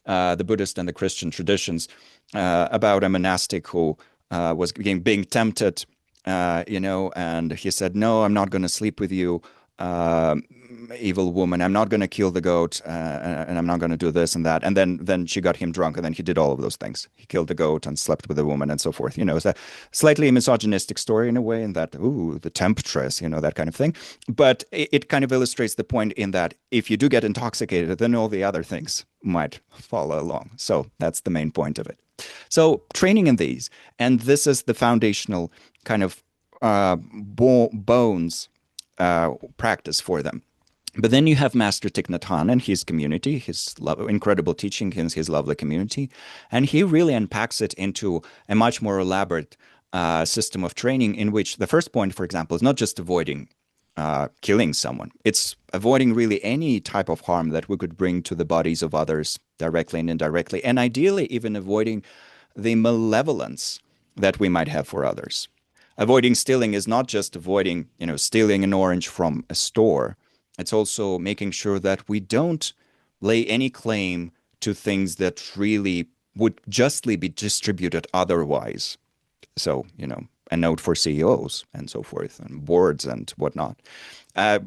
the Buddhist and the Christian traditions about a monastic who was being tempted, and he said, "No, I'm not going to sleep with you, uh, evil woman. I'm not going to kill the goat, and I'm not going to do this and that." And then she got him drunk, and then he did all of those things. He killed the goat and slept with the woman and so forth. It's a slightly misogynistic story in a way, in that, ooh, the temptress, that kind of thing. But it kind of illustrates the point in that if you do get intoxicated, then all the other things might follow along. So that's the main point of it. So training in these, and this is the foundational kind of bones practice for them. But then you have Master Thich Nhat Hanh and his community, his incredible teaching, his lovely community, and he really unpacks it into a much more elaborate system of training in which the first point, for example, is not just avoiding killing someone. It's avoiding really any type of harm that we could bring to the bodies of others directly and indirectly, and ideally even avoiding the malevolence that we might have for others. Avoiding stealing is not just avoiding, stealing an orange from a store. It's also making sure that we don't lay any claim to things that really would justly be distributed otherwise. So, a note for CEOs and so forth, and boards and whatnot.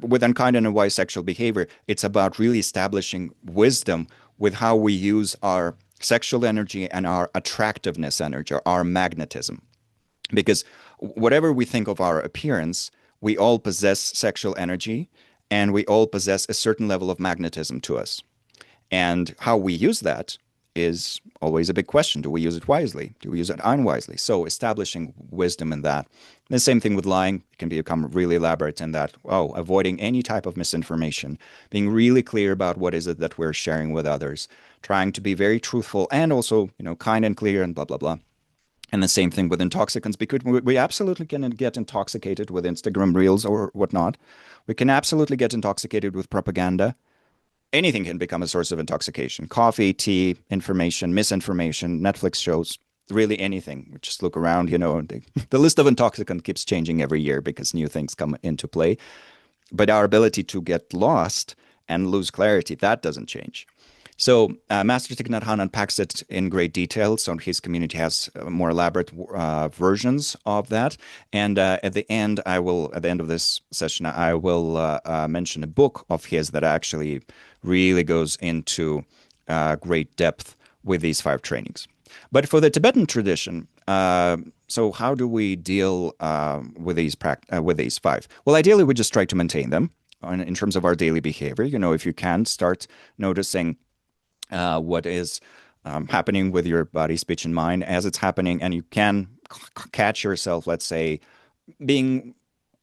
With unkind and unwise sexual behavior, it's about really establishing wisdom with how we use our sexual energy and our attractiveness energy, our magnetism. Because whatever we think of our appearance, we all possess sexual energy and we all possess a certain level of magnetism to us. And how we use that is always a big question. Do we use it wisely? Do we use it unwisely? So establishing wisdom in that. The same thing with lying. It can become really elaborate in that, avoiding any type of misinformation, being really clear about what is it that we're sharing with others, trying to be very truthful and also, kind and clear and blah, blah, blah. And the same thing with intoxicants, because we absolutely can get intoxicated with Instagram reels or whatnot. We can absolutely get intoxicated with propaganda. Anything can become a source of intoxication. Coffee, tea, information, misinformation, Netflix shows, really anything. Just look around, the list of intoxicants keeps changing every year because new things come into play. But our ability to get lost and lose clarity, that doesn't change. So Master Thich Nhat Hanh unpacks it in great detail. So his community has more elaborate versions of that. And at the end of this session, I will mention a book of his that actually really goes into great depth with these 5 trainings. But for the Tibetan tradition, so how do we deal with these 5? Well, ideally, we just try to maintain them in terms of our daily behavior. If you can, start noticing what is happening with your body, speech, and mind as it's happening, and you can catch yourself, let's say, being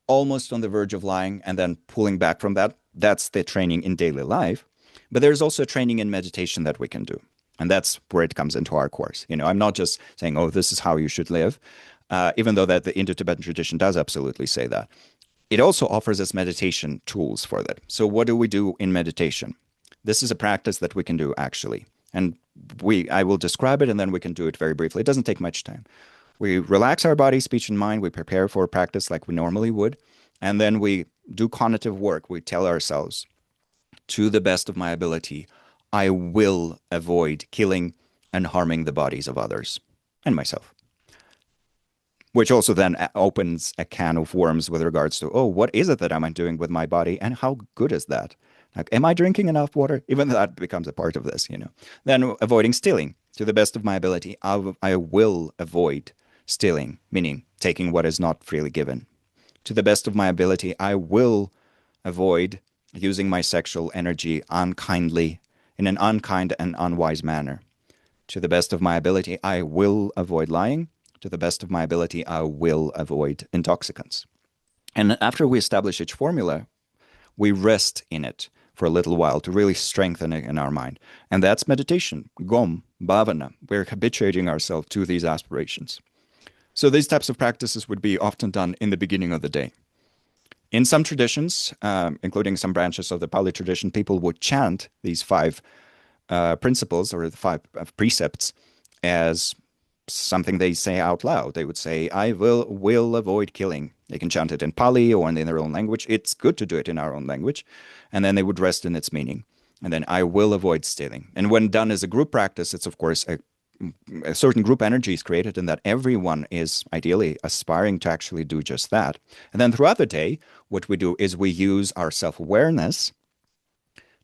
almost on the verge of lying and then pulling back from that. That's the training in daily life. But there's also training in meditation that we can do. And that's where it comes into our course. I'm not just saying, oh, this is how you should live, even though that the Indo-Tibetan tradition does absolutely say that. It also offers us meditation tools for that. So what do we do in meditation? This is a practice that we can do actually. And I will describe it and then we can do it very briefly. It doesn't take much time. We relax our body, speech, and mind. We prepare for practice like we normally would. And then we do cognitive work. We tell ourselves, to the best of my ability, I will avoid killing and harming the bodies of others and myself. Which also then opens a can of worms with regards to, oh, what is it that I'm doing with my body and how good is that? Like, am I drinking enough water? Even that becomes a part of this. Then avoiding stealing. To the best of my ability, I will avoid stealing, meaning taking what is not freely given. To the best of my ability, I will avoid using my sexual energy unkindly, in an unkind and unwise manner. To the best of my ability, I will avoid lying. To the best of my ability, I will avoid intoxicants. And after we establish each formula, we rest in it for a little while to really strengthen it in our mind. And that's meditation, gom, bhavana. We're habituating ourselves to these aspirations. So these types of practices would be often done in the beginning of the day. In some traditions, including some branches of the Pali tradition, people would chant these five principles or the five precepts as something they say out loud. They would say, I will avoid killing. They can chant it in Pali or in their own language. It's good to do it in our own language. And then they would rest in its meaning. And then I will avoid stealing. And when done as a group practice, it's of course a certain group energy is created and that everyone is ideally aspiring to actually do just that. And then throughout the day, what we do is we use our self-awareness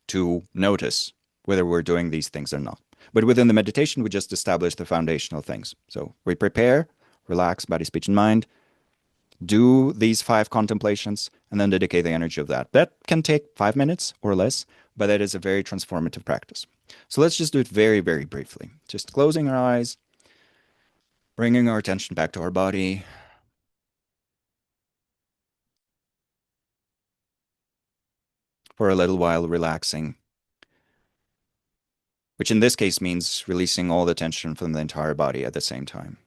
to notice whether we're doing these things or not. But within the meditation, we just establish the foundational things. So we prepare, relax, body, speech, and mind, do these five contemplations, and then dedicate the energy of that. That can take 5 minutes or less, but that is a very transformative practice. So let's just do it very, very briefly. Just closing our eyes, bringing our attention back to our body. For a little while, relaxing, which in this case means releasing all the tension from the entire body at the same time.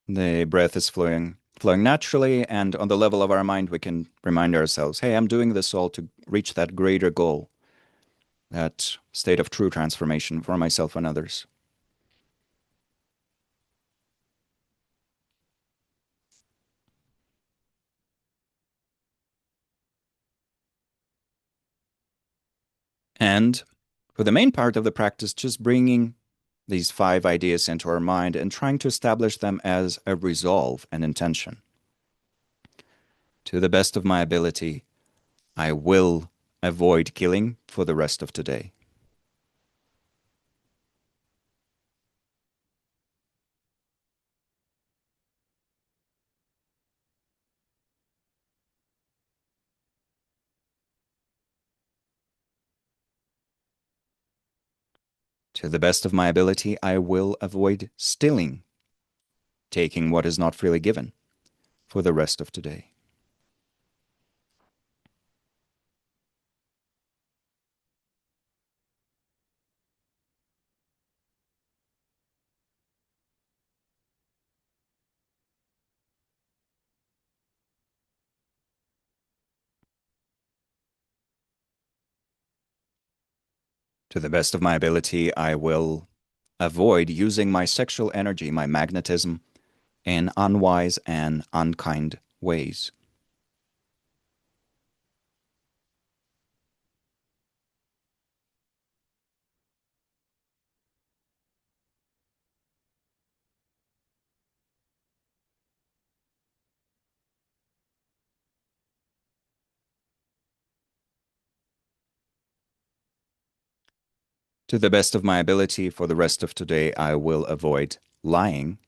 The breath is flowing naturally, and on the level of our mind, we can remind ourselves, hey, I'm doing this all to reach that greater goal, that state of true transformation for myself and others. And for the main part of the practice, just bringing these five ideas into our mind and trying to establish them as a resolve and intention. To the best of my ability, I will avoid killing for the rest of today. To the best of my ability, I will avoid stealing, taking what is not freely given for the rest of today. To the best of my ability, I will avoid using my sexual energy, my magnetism, in unwise and unkind ways. To the best of my ability, for the rest of today, I will avoid lying.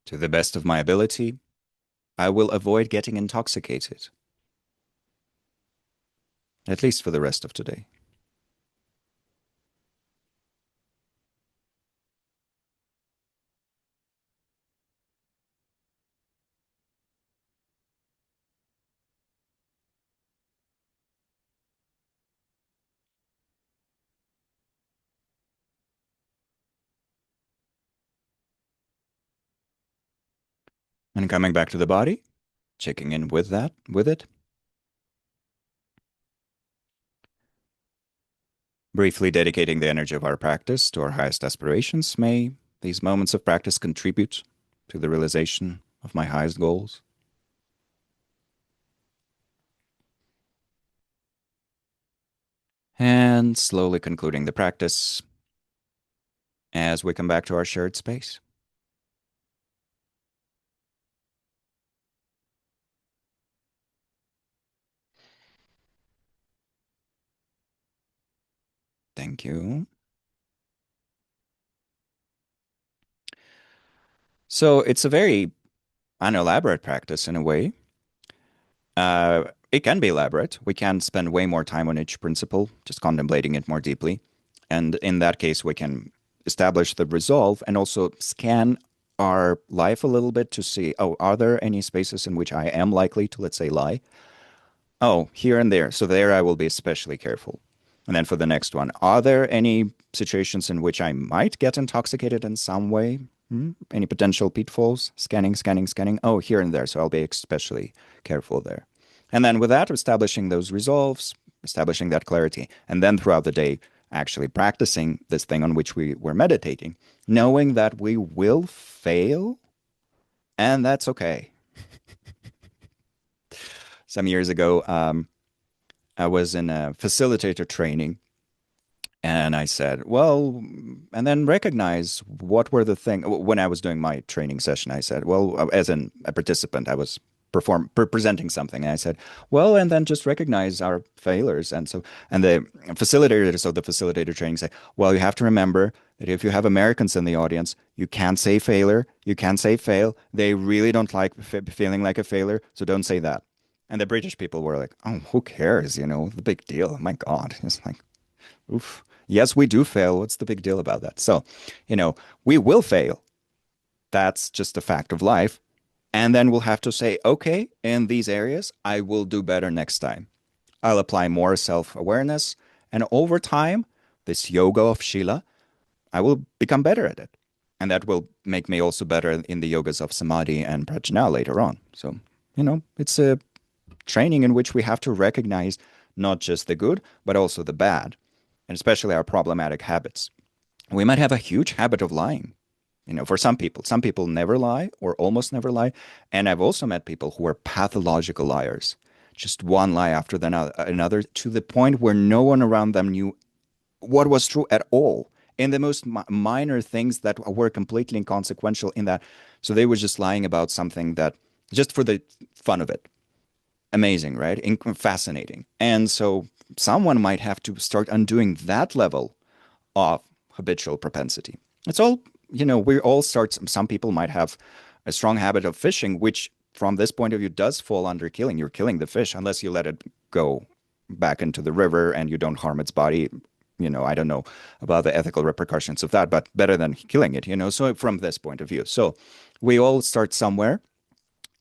To the best of my ability, I will avoid getting intoxicated, at least for the rest of today. And coming back to the body, checking in with it, briefly dedicating the energy of our practice to our highest aspirations. May these moments of practice contribute to the realization of my highest goals. And slowly concluding the practice as we come back to our shared space. Thank you. So it's a very unelaborate practice in a way. It can be elaborate. We can spend way more time on each principle, just contemplating it more deeply. And in that case, we can establish the resolve and also scan our life a little bit to see, oh, are there any spaces in which I am likely to, let's say, lie? Oh, here and there. So there I will be especially careful. And then for the next one, are there any situations in which I might get intoxicated in some way? Any potential pitfalls? Scanning, scanning, scanning. Oh, here and there. So I'll be especially careful there. And then with that, establishing those resolves, establishing that clarity. And then throughout the day, actually practicing this thing on which we were meditating, knowing that we will fail and that's okay. Some years ago, I was in a facilitator training and I said, well, and then recognize what were the things when I was doing my training session. I said, well, as a participant, I was presenting something. And I said, well, and then just recognize our failures. And so, and the facilitators of the facilitator training say, well, you have to remember that if you have Americans in the audience, you can't say failure, you can't say fail. They really don't like feeling like a failure, so don't say that. And the British people were like, oh, who cares? You know, the big deal. My God. It's like, oof. Yes, we do fail. What's the big deal about that? So, we will fail. That's just a fact of life. And then we'll have to say, okay, in these areas, I will do better next time. I'll apply more self-awareness. And over time, this yoga of Shila, I will become better at it. And that will make me also better in the yogas of Samadhi and Prajna later on. So, it's a training in which we have to recognize not just the good, but also the bad, and especially our problematic habits. We might have a huge habit of lying. For some people never lie or almost never lie. And I've also met people who are pathological liars, just one lie after another, to the point where no one around them knew what was true at all. In the most minor things that were completely inconsequential in that. So they were just lying about something that just for the fun of it. Amazing, right? Fascinating. And so someone might have to start undoing that level of habitual propensity. It's all, we all start, some people might have a strong habit of fishing, which from this point of view does fall under killing. You're killing the fish unless you let it go back into the river and you don't harm its body. I don't know about the ethical repercussions of that, but better than killing it, so from this point of view. So we all start somewhere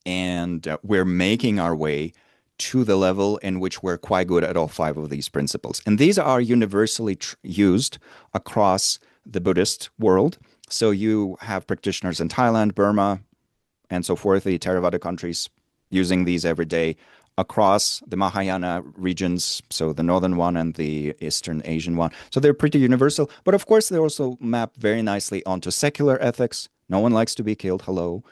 and we're making our way to the level in which we're quite good at all five of these principles. And these are universally used across the Buddhist world. So you have practitioners in Thailand, Burma, and so forth, the Theravada countries, using these every day across the Mahayana regions, so the northern one and the Eastern Asian one. So they're pretty universal. But of course, they also map very nicely onto secular ethics. No one likes to be killed. Hello.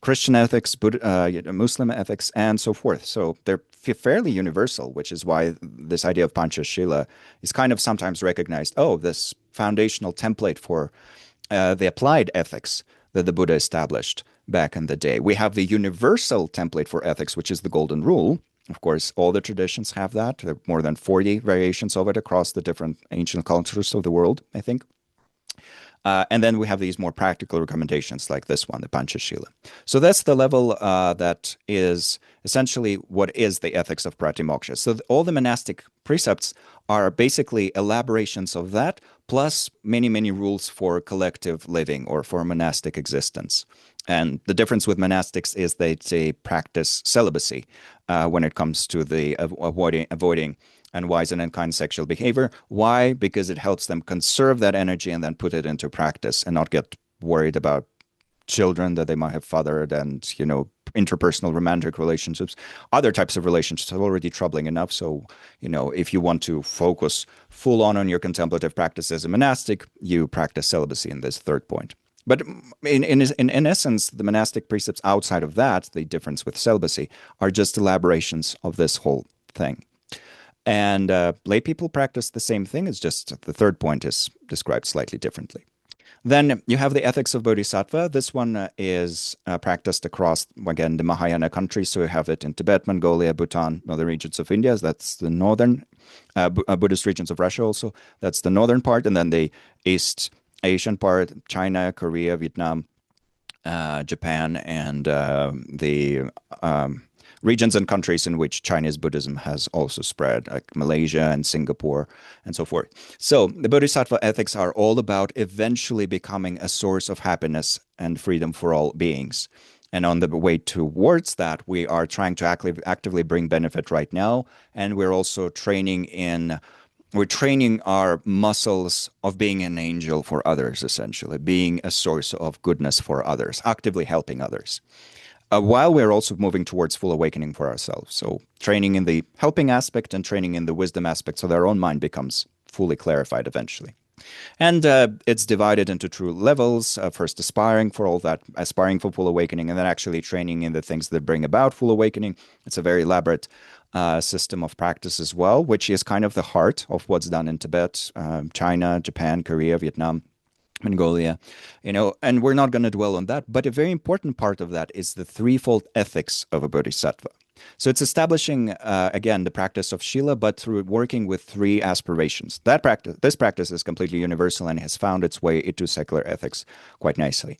Christian ethics, Muslim ethics, and so forth. So they're fairly universal, which is why this idea of Panchashila is kind of sometimes recognized. Oh, this foundational template for the applied ethics that the Buddha established back in the day. We have the universal template for ethics, which is the Golden Rule. Of course, all the traditions have that. There are more than 40 variations of it across the different ancient cultures of the world, I think. And then we have these more practical recommendations like this one, the Panchashila. So that's the level that is essentially what is the ethics of pratimoksha. So all the monastic precepts are basically elaborations of that, plus many, many rules for collective living or for monastic existence. And the difference with monastics is they practice celibacy when it comes to the avoiding unwise and unkind sexual behavior. Why? Because it helps them conserve that energy and then put it into practice and not get worried about children that they might have fathered and, interpersonal romantic relationships. Other types of relationships are already troubling enough. So, if you want to focus full on your contemplative practice as a monastic, you practice celibacy in this third point. But in essence, the monastic precepts outside of that, the difference with celibacy, are just elaborations of this whole thing. And lay people practice the same thing. It's just the third point is described slightly differently. Then you have the ethics of Bodhisattva. This one is practiced across, again, the Mahayana countries. So you have it in Tibet, Mongolia, Bhutan, northern regions of India. That's the northern Buddhist regions of Russia also. That's the northern part. And then the East Asian part, China, Korea, Vietnam, Japan, and the regions and countries in which Chinese Buddhism has also spread, like Malaysia and Singapore and so forth. So the Bodhisattva ethics are all about eventually becoming a source of happiness and freedom for all beings. And on the way towards that, we are trying to actively bring benefit right now. And we're also we're training our muscles of being an angel for others, essentially, being a source of goodness for others, actively helping others. While we're also moving towards full awakening for ourselves. So training in the helping aspect and training in the wisdom aspect so that our own mind becomes fully clarified eventually. And it's divided into true levels, first aspiring for all that, aspiring for full awakening, and then actually training in the things that bring about full awakening. It's a very elaborate system of practice as well, which is kind of the heart of what's done in Tibet, China, Japan, Korea, Vietnam, Mongolia, and we're not going to dwell on that. But a very important part of that is the threefold ethics of a bodhisattva. So it's establishing, again, the practice of Shila, but through working with three aspirations. This practice is completely universal and has found its way into secular ethics quite nicely.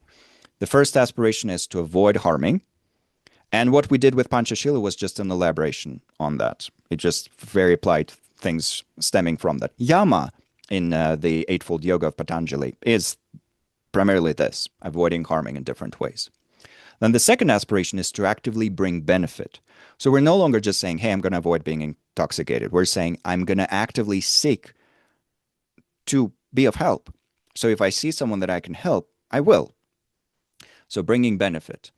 The first aspiration is to avoid harming. And what we did with Panchashila was just an elaboration on that. It just very applied things stemming from that. Yama in the Eightfold Yoga of Patanjali is primarily this, avoiding harming in different ways. Then the second aspiration is to actively bring benefit. So we're no longer just saying, hey, I'm going to avoid being intoxicated. We're saying, I'm going to actively seek to be of help. So if I see someone that I can help, I will. So bringing benefit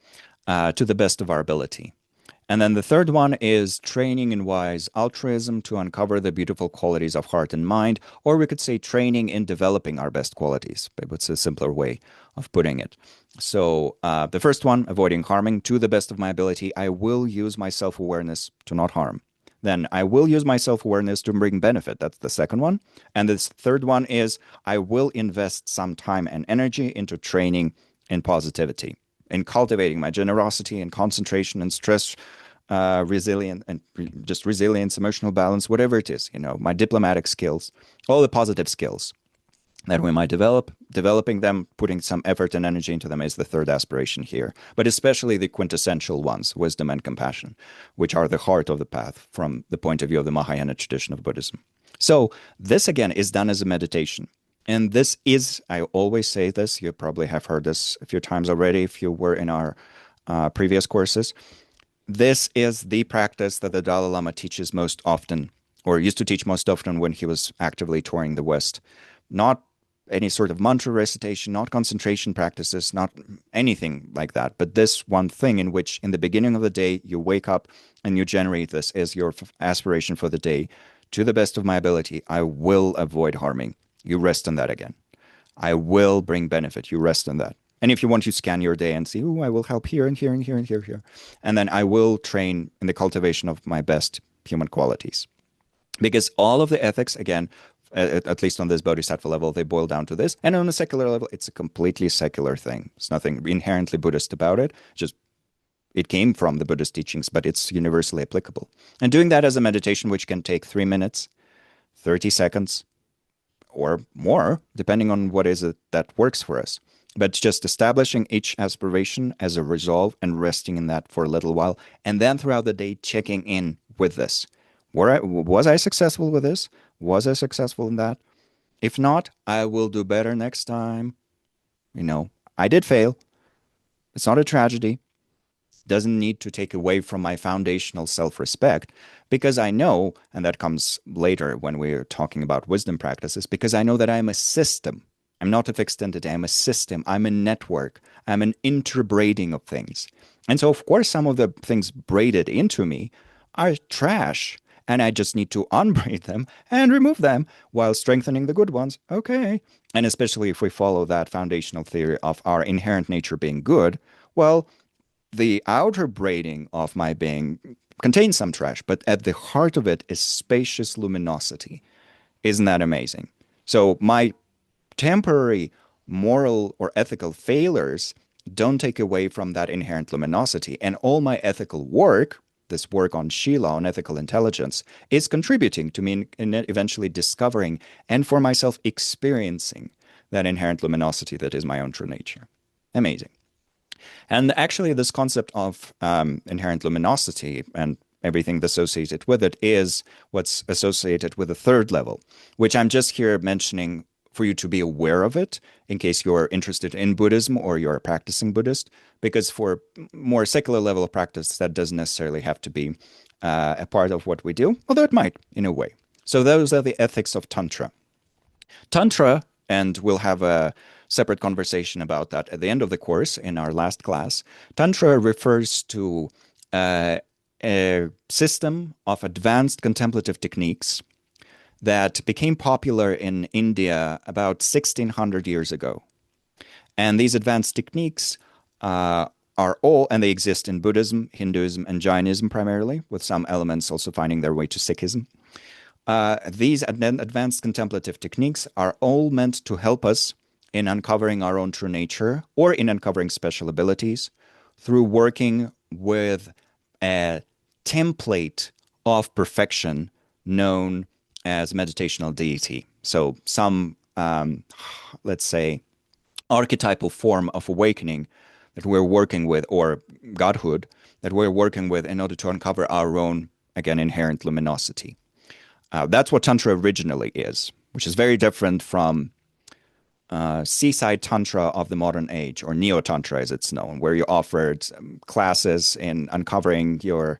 to the best of our ability. And then the third one is training in wise altruism to uncover the beautiful qualities of heart and mind, or we could say training in developing our best qualities. But it's a simpler way of putting it. So the first one, avoiding harming to the best of my ability. I will use my self-awareness to not harm. Then I will use my self-awareness to bring benefit. That's the second one. And this third one is I will invest some time and energy into training in positivity, in cultivating my generosity and concentration and stress resilience and just resilience, emotional balance, whatever it is, my diplomatic skills, all the positive skills that we might developing them, putting some effort and energy into them is the third aspiration here. But especially the quintessential ones, wisdom and compassion, which are the heart of the path from the point of view of the Mahayana tradition of Buddhism. So this again is done as a meditation. And this is, I always say this, you probably have heard this a few times already if you were in our previous courses. This is the practice that the Dalai Lama teaches most often, or used to teach most often when he was actively touring the West. Not any sort of mantra recitation, not concentration practices, not anything like that, but this one thing in which in the beginning of the day you wake up and you generate this as your aspiration for the day. To the best of my ability, I will avoid harming. You rest on that again. I will bring benefit. You rest on that. And if you want to scan your day and see, oh, I will help here and here and here and here, here. And then I will train in the cultivation of my best human qualities. Because all of the ethics, again, at least on this bodhisattva level, they boil down to this. And on a secular level, it's a completely secular thing. There's nothing inherently Buddhist about it. Just it came from the Buddhist teachings, but it's universally applicable. And doing that as a meditation, which can take 3 minutes, 30 seconds, or more, depending on what is it that works for us. But just establishing each aspiration as a resolve and resting in that for a little while, and then throughout the day checking in with this. Was I successful with this? Was I successful in that? If not, I will do better next time. You know, I did fail. It's not a tragedy. Doesn't need to take away from my foundational self-respect, because I know, and that comes later when we're talking about wisdom practices, because I know that I'm a system. I'm not a fixed entity. I'm a system. I'm a network. I'm an interbraiding of things. And so, of course, some of the things braided into me are trash, and I just need to unbraid them and remove them while strengthening the good ones. Okay. And especially if we follow that foundational theory of our inherent nature being good, well, the outer braiding of my being contains some trash, but at the heart of it is spacious luminosity. Isn't that amazing? So my temporary moral or ethical failures don't take away from that inherent luminosity. And all my ethical work, this work on Sheila, on ethical intelligence, is contributing to me in eventually discovering and for myself experiencing that inherent luminosity that is my own true nature. Amazing. And actually, this concept of inherent luminosity and everything associated with it is what's associated with the third level, which I'm just here mentioning for you to be aware of it in case you're interested in Buddhism or you're a practicing Buddhist, because for more secular level of practice, that doesn't necessarily have to be a part of what we do, although it might in a way. So those are the ethics of Tantra. Tantra, and we'll have a separate conversation about that at the end of the course in our last class. Tantra refers to a system of advanced contemplative techniques that became popular in India about 1600 years ago. And these advanced techniques are all, and they exist in Buddhism, Hinduism, and Jainism primarily, with some elements also finding their way to Sikhism. These advanced contemplative techniques are all meant to help us in uncovering our own true nature or in uncovering special abilities through working with a template of perfection known as meditational deity. So some, let's say, archetypal form of awakening that we're working with, or godhood that we're working with in order to uncover our own, again, inherent luminosity. That's what Tantra originally is, which is very different from seaside Tantra of the modern age, or Neo-Tantra as it's known, where you offered classes in uncovering your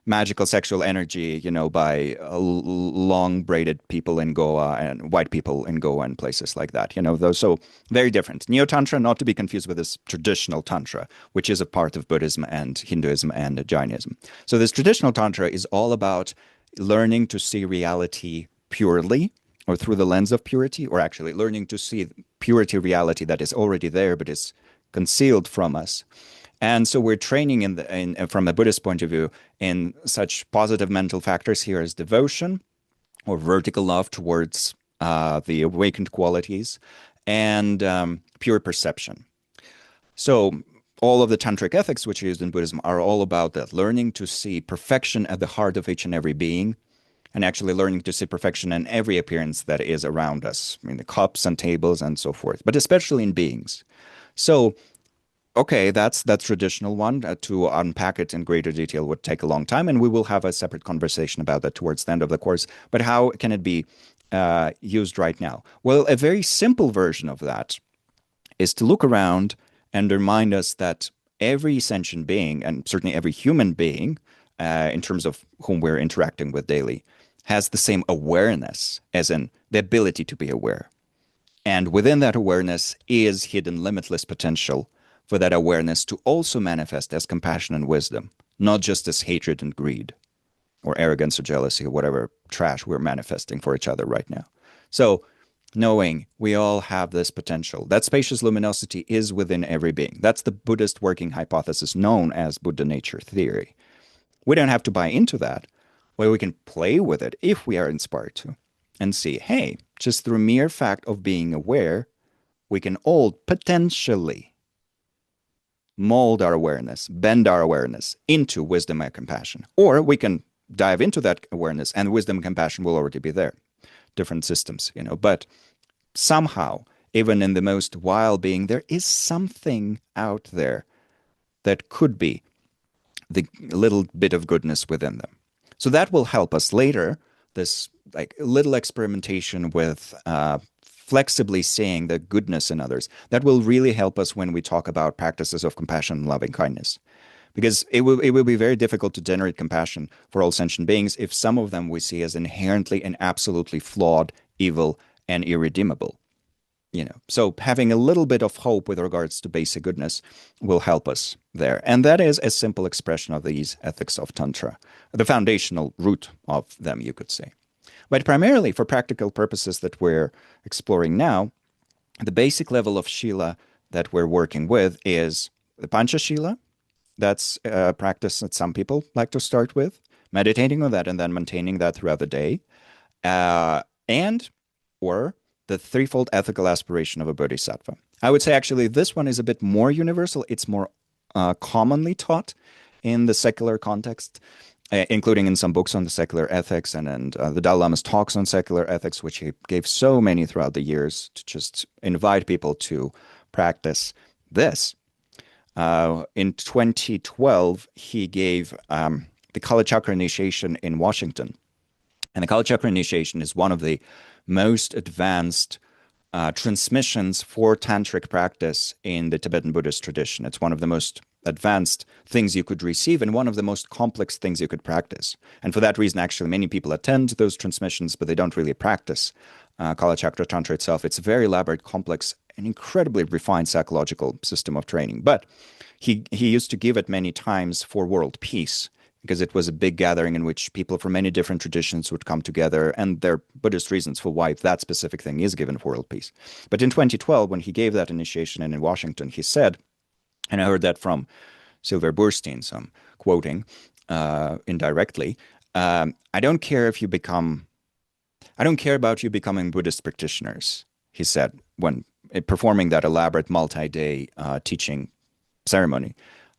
magical sexual energy, by long braided people in Goa and white people in Goa and places like that. Those, so very different. Neo-Tantra, not to be confused with this traditional Tantra, which is a part of Buddhism and Hinduism and Jainism. So this traditional Tantra is all about learning to see reality purely, or through the lens of purity, or actually learning to see purity reality that is already there but is concealed from us. And so we're training from a Buddhist point of view in such positive mental factors here as devotion or vertical love towards the awakened qualities and pure perception. So all of the tantric ethics which are used in Buddhism are all about that, learning to see perfection at the heart of each and every being, and actually learning to see perfection in every appearance that is around us, I mean, the cups and tables and so forth, but especially in beings. So, okay, that's traditional one. To unpack it in greater detail would take a long time, and we will have a separate conversation about that towards the end of the course. But how can it be used right now? Well, a very simple version of that is to look around and remind us that every sentient being, and certainly every human being, in terms of whom we're interacting with daily, has the same awareness, as in the ability to be aware. And within that awareness is hidden limitless potential for that awareness to also manifest as compassion and wisdom, not just as hatred and greed, or arrogance or jealousy, or whatever trash we're manifesting for each other right now. So, knowing we all have this potential, that spacious luminosity is within every being. That's the Buddhist working hypothesis known as Buddha nature theory. We don't have to buy into that, but we can play with it if we are inspired to, and see, hey, just through mere fact of being aware, we can all potentially mold our awareness, bend our awareness into wisdom and compassion. Or we can dive into that awareness and wisdom and compassion will already be there. different systems, but somehow, even in the most wild being, there is something out there that could be the little bit of goodness within them. So that will help us later, this like little experimentation with flexibly seeing the goodness in others. That will really help us when we talk about practices of compassion and loving kindness. Because it will be very difficult to generate compassion for all sentient beings if some of them we see as inherently and absolutely flawed, evil, and irredeemable. So having a little bit of hope with regards to basic goodness will help us there. And that is a simple expression of these ethics of Tantra, the foundational root of them, you could say. But primarily for practical purposes that we're exploring now, the basic level of Shila that we're working with is the Panchashila. That's a practice that some people like to start with, meditating on that and then maintaining that throughout the day. And or the threefold ethical aspiration of a bodhisattva. I would say actually this one is a bit more universal. It's more commonly taught in the secular context, including in some books on the secular ethics and the Dalai Lama's talks on secular ethics, which he gave so many throughout the years to just invite people to practice this. In 2012, he gave the Kala Chakra initiation in Washington. And the Kala Chakra initiation is one of the most advanced transmissions for tantric practice in the Tibetan Buddhist tradition. It's one of the most advanced things you could receive and one of the most complex things you could practice. And for that reason, actually, many people attend those transmissions, but they don't really practice Kala Chakra Tantra itself. It's a very elaborate, complex, and incredibly refined psychological system of training. But he used to give it many times for world peace, because it was a big gathering in which people from many different traditions would come together, and there are Buddhist reasons for why that specific thing is given for world peace. But in 2012, when he gave that initiation in Washington, he said, and I heard that from Sylvia Boorstein, so I'm quoting indirectly, I don't care about you becoming Buddhist practitioners, he said, when performing that elaborate multi-day teaching ceremony.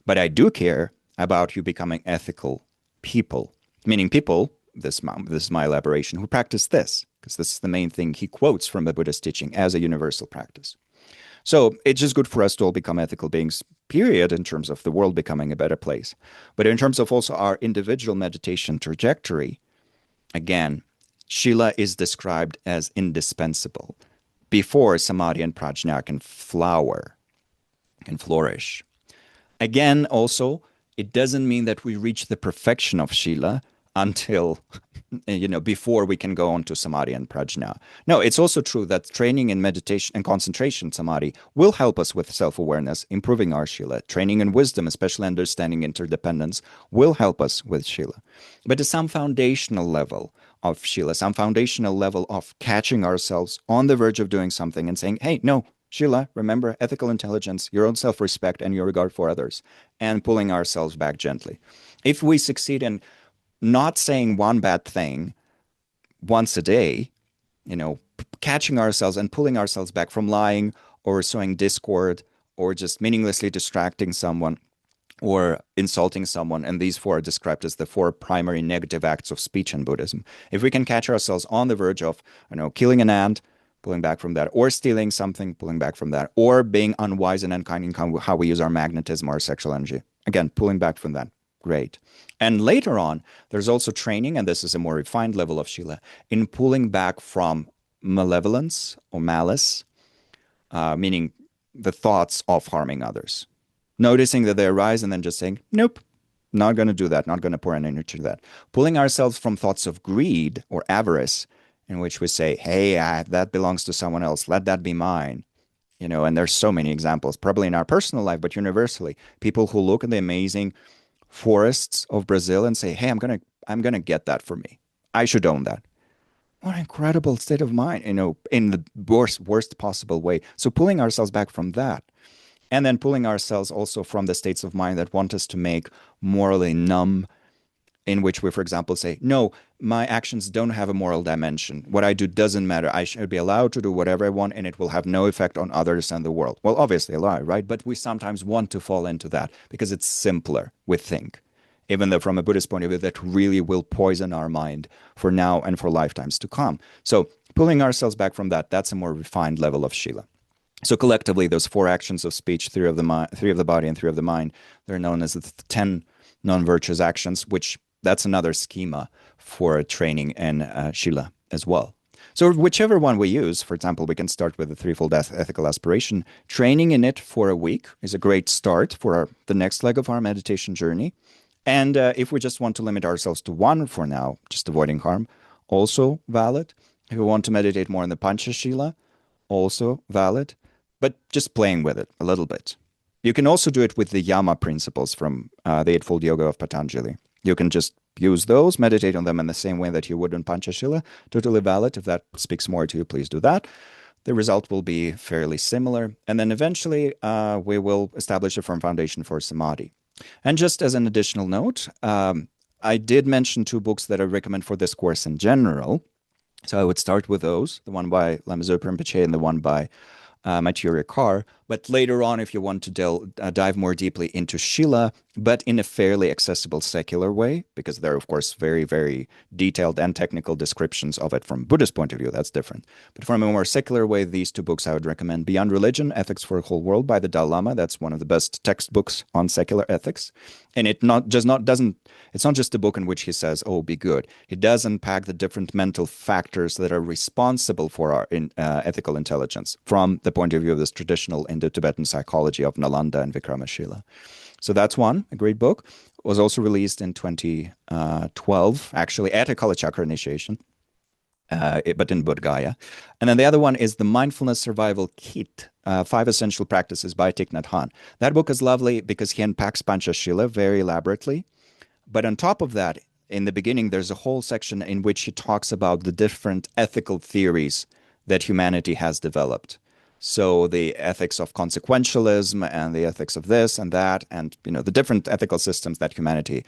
But I do care about you becoming ethical people, meaning people, this is my elaboration, who practice this, because this is the main thing he quotes from the Buddhist teaching as a universal practice. So it's just good for us to all become ethical beings, period, in terms of the world becoming a better place. But in terms of also our individual meditation trajectory, again, Shila is described as indispensable before Samadhi and Prajna can flourish. Again, also, it doesn't mean that we reach the perfection of Shila until, before we can go on to Samadhi and Prajna. No, it's also true that training in meditation and concentration, Samadhi, will help us with self-awareness, improving our Shila. Training in wisdom, especially understanding interdependence, will help us with Shila. But to some foundational level of Shila, some foundational level of catching ourselves on the verge of doing something and saying, hey, no, Shila, remember ethical intelligence, your own self-respect, and your regard for others, and pulling ourselves back gently. If we succeed in not saying one bad thing once a day, catching ourselves and pulling ourselves back from lying or sowing discord or just meaninglessly distracting someone or insulting someone, and these four are described as the four primary negative acts of speech in Buddhism. If we can catch ourselves on the verge of, killing an ant, pulling back from that, or stealing something, pulling back from that, or being unwise and unkind in how we use our magnetism, our sexual energy. Again, pulling back from that. Great. And later on, there's also training, and this is a more refined level of Shila, in pulling back from malevolence or malice, meaning the thoughts of harming others. Noticing that they arise and then just saying, nope, not going to do that, not going to pour any energy to that. Pulling ourselves from thoughts of greed or avarice, in which we say, hey, that belongs to someone else. Let that be mine. And there's so many examples, probably in our personal life, but universally. People who look at the amazing forests of Brazil and say, hey, I'm gonna get that for me. I should own that. What an incredible state of mind, in the worst possible way. So pulling ourselves back from that. And then pulling ourselves also from the states of mind that want us to make morally numb, in which we, for example, say, no, my actions don't have a moral dimension. What I do doesn't matter. I should be allowed to do whatever I want, and it will have no effect on others and the world. Well, obviously a lie, right? But we sometimes want to fall into that because it's simpler, we think. even though from a Buddhist point of view, that really will poison our mind for now and for lifetimes to come. So pulling ourselves back from that, that's a more refined level of Shila. So collectively, those four actions of speech, three of the three of the body, and three of the mind, they're known as the 10 non-virtuous actions, which that's another schema for training in Shila as well. So whichever one we use, for example, we can start with the threefold ethical aspiration. Training in it for a week is a great start for the next leg of our meditation journey. And if we just want to limit ourselves to one for now, just avoiding harm, also valid. If we want to meditate more on the Panchashila, also valid, but just playing with it a little bit. You can also do it with the Yama principles from the Eightfold Yoga of Patanjali. You can just use those, meditate on them in the same way that you would in Panchashila. Totally valid. If that speaks more to you, please do that. The result will be fairly similar. And then eventually we will establish a firm foundation for Samadhi. And just as an additional note, I did mention two books that I recommend for this course in general. So I would start with those, the one by Lama Zopa Rinpoche and the one by Maitreya Carr. But later on, if you want to dive more deeply into Shila, but in a fairly accessible secular way, because there are, of course, very, very detailed and technical descriptions of it from Buddhist point of view, that's different. But from a more secular way, these two books I would recommend. Beyond Religion, Ethics for a Whole World by the Dalai Lama. That's one of the best textbooks on secular ethics. And it's not just a book in which he says, oh, be good. He does unpack the different mental factors that are responsible for our ethical intelligence from the point of view of this traditional Indo-Tibetan psychology of Nalanda and Vikramasila. So that's one, a great book. It was also released in 2012, actually, at a Kalachakra initiation, but in Bodh Gaya. And then the other one is the Mindfulness Survival Kit, 5 Essential Practices by Thich Nhat Hanh. That book is lovely because he unpacks Panchashila very elaborately. But on top of that, in the beginning, there's a whole section in which he talks about the different ethical theories that humanity has developed. So the ethics of consequentialism and the ethics of this and that, and the different ethical systems that humanity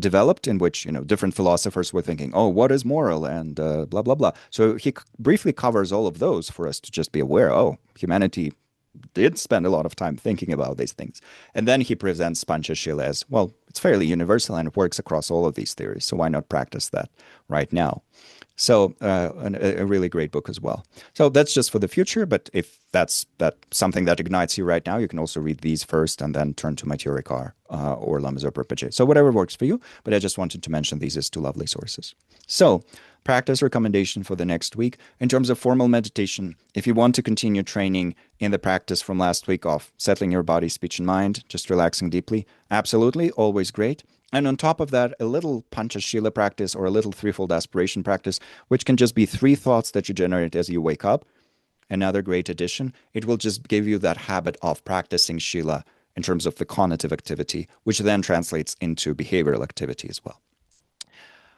developed, in which different philosophers were thinking, oh, what is moral, and blah blah blah. So he briefly covers all of those for us to just be aware. Oh, humanity did spend a lot of time thinking about these things. And then he presents Panchashila as, well, it's fairly universal and it works across all of these theories. So why not practice that right now? So a really great book as well. So that's just for the future. But if that's something that ignites you right now, you can also read these first and then turn to Maitreya Carr or Lama Zopa Rinpoche. So whatever works for you. But I just wanted to mention these as two lovely sources. So practice recommendation for the next week. In terms of formal meditation, if you want to continue training in the practice from last week of settling your body, speech, and mind, just relaxing deeply, absolutely, always great. And on top of that, a little Panchashila practice or a little threefold aspiration practice, which can just be 3 thoughts that you generate as you wake up. Another great addition. It will just give you that habit of practicing Shila in terms of the cognitive activity, which then translates into behavioral activity as well.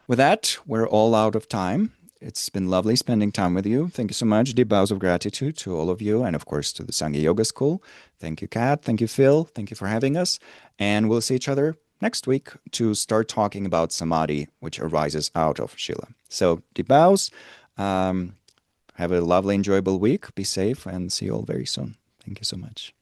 With that, we're all out of time. It's been lovely spending time with you. Thank you so much. Deep bows of gratitude to all of you, and of course to the Sangye Yoga School. Thank you, Kat. Thank you, Phil. Thank you for having us. And we'll see each other next week to start talking about Samadhi, which arises out of Shila. So deep bows. Have a lovely, enjoyable week. Be safe, and see you all very soon. Thank you so much.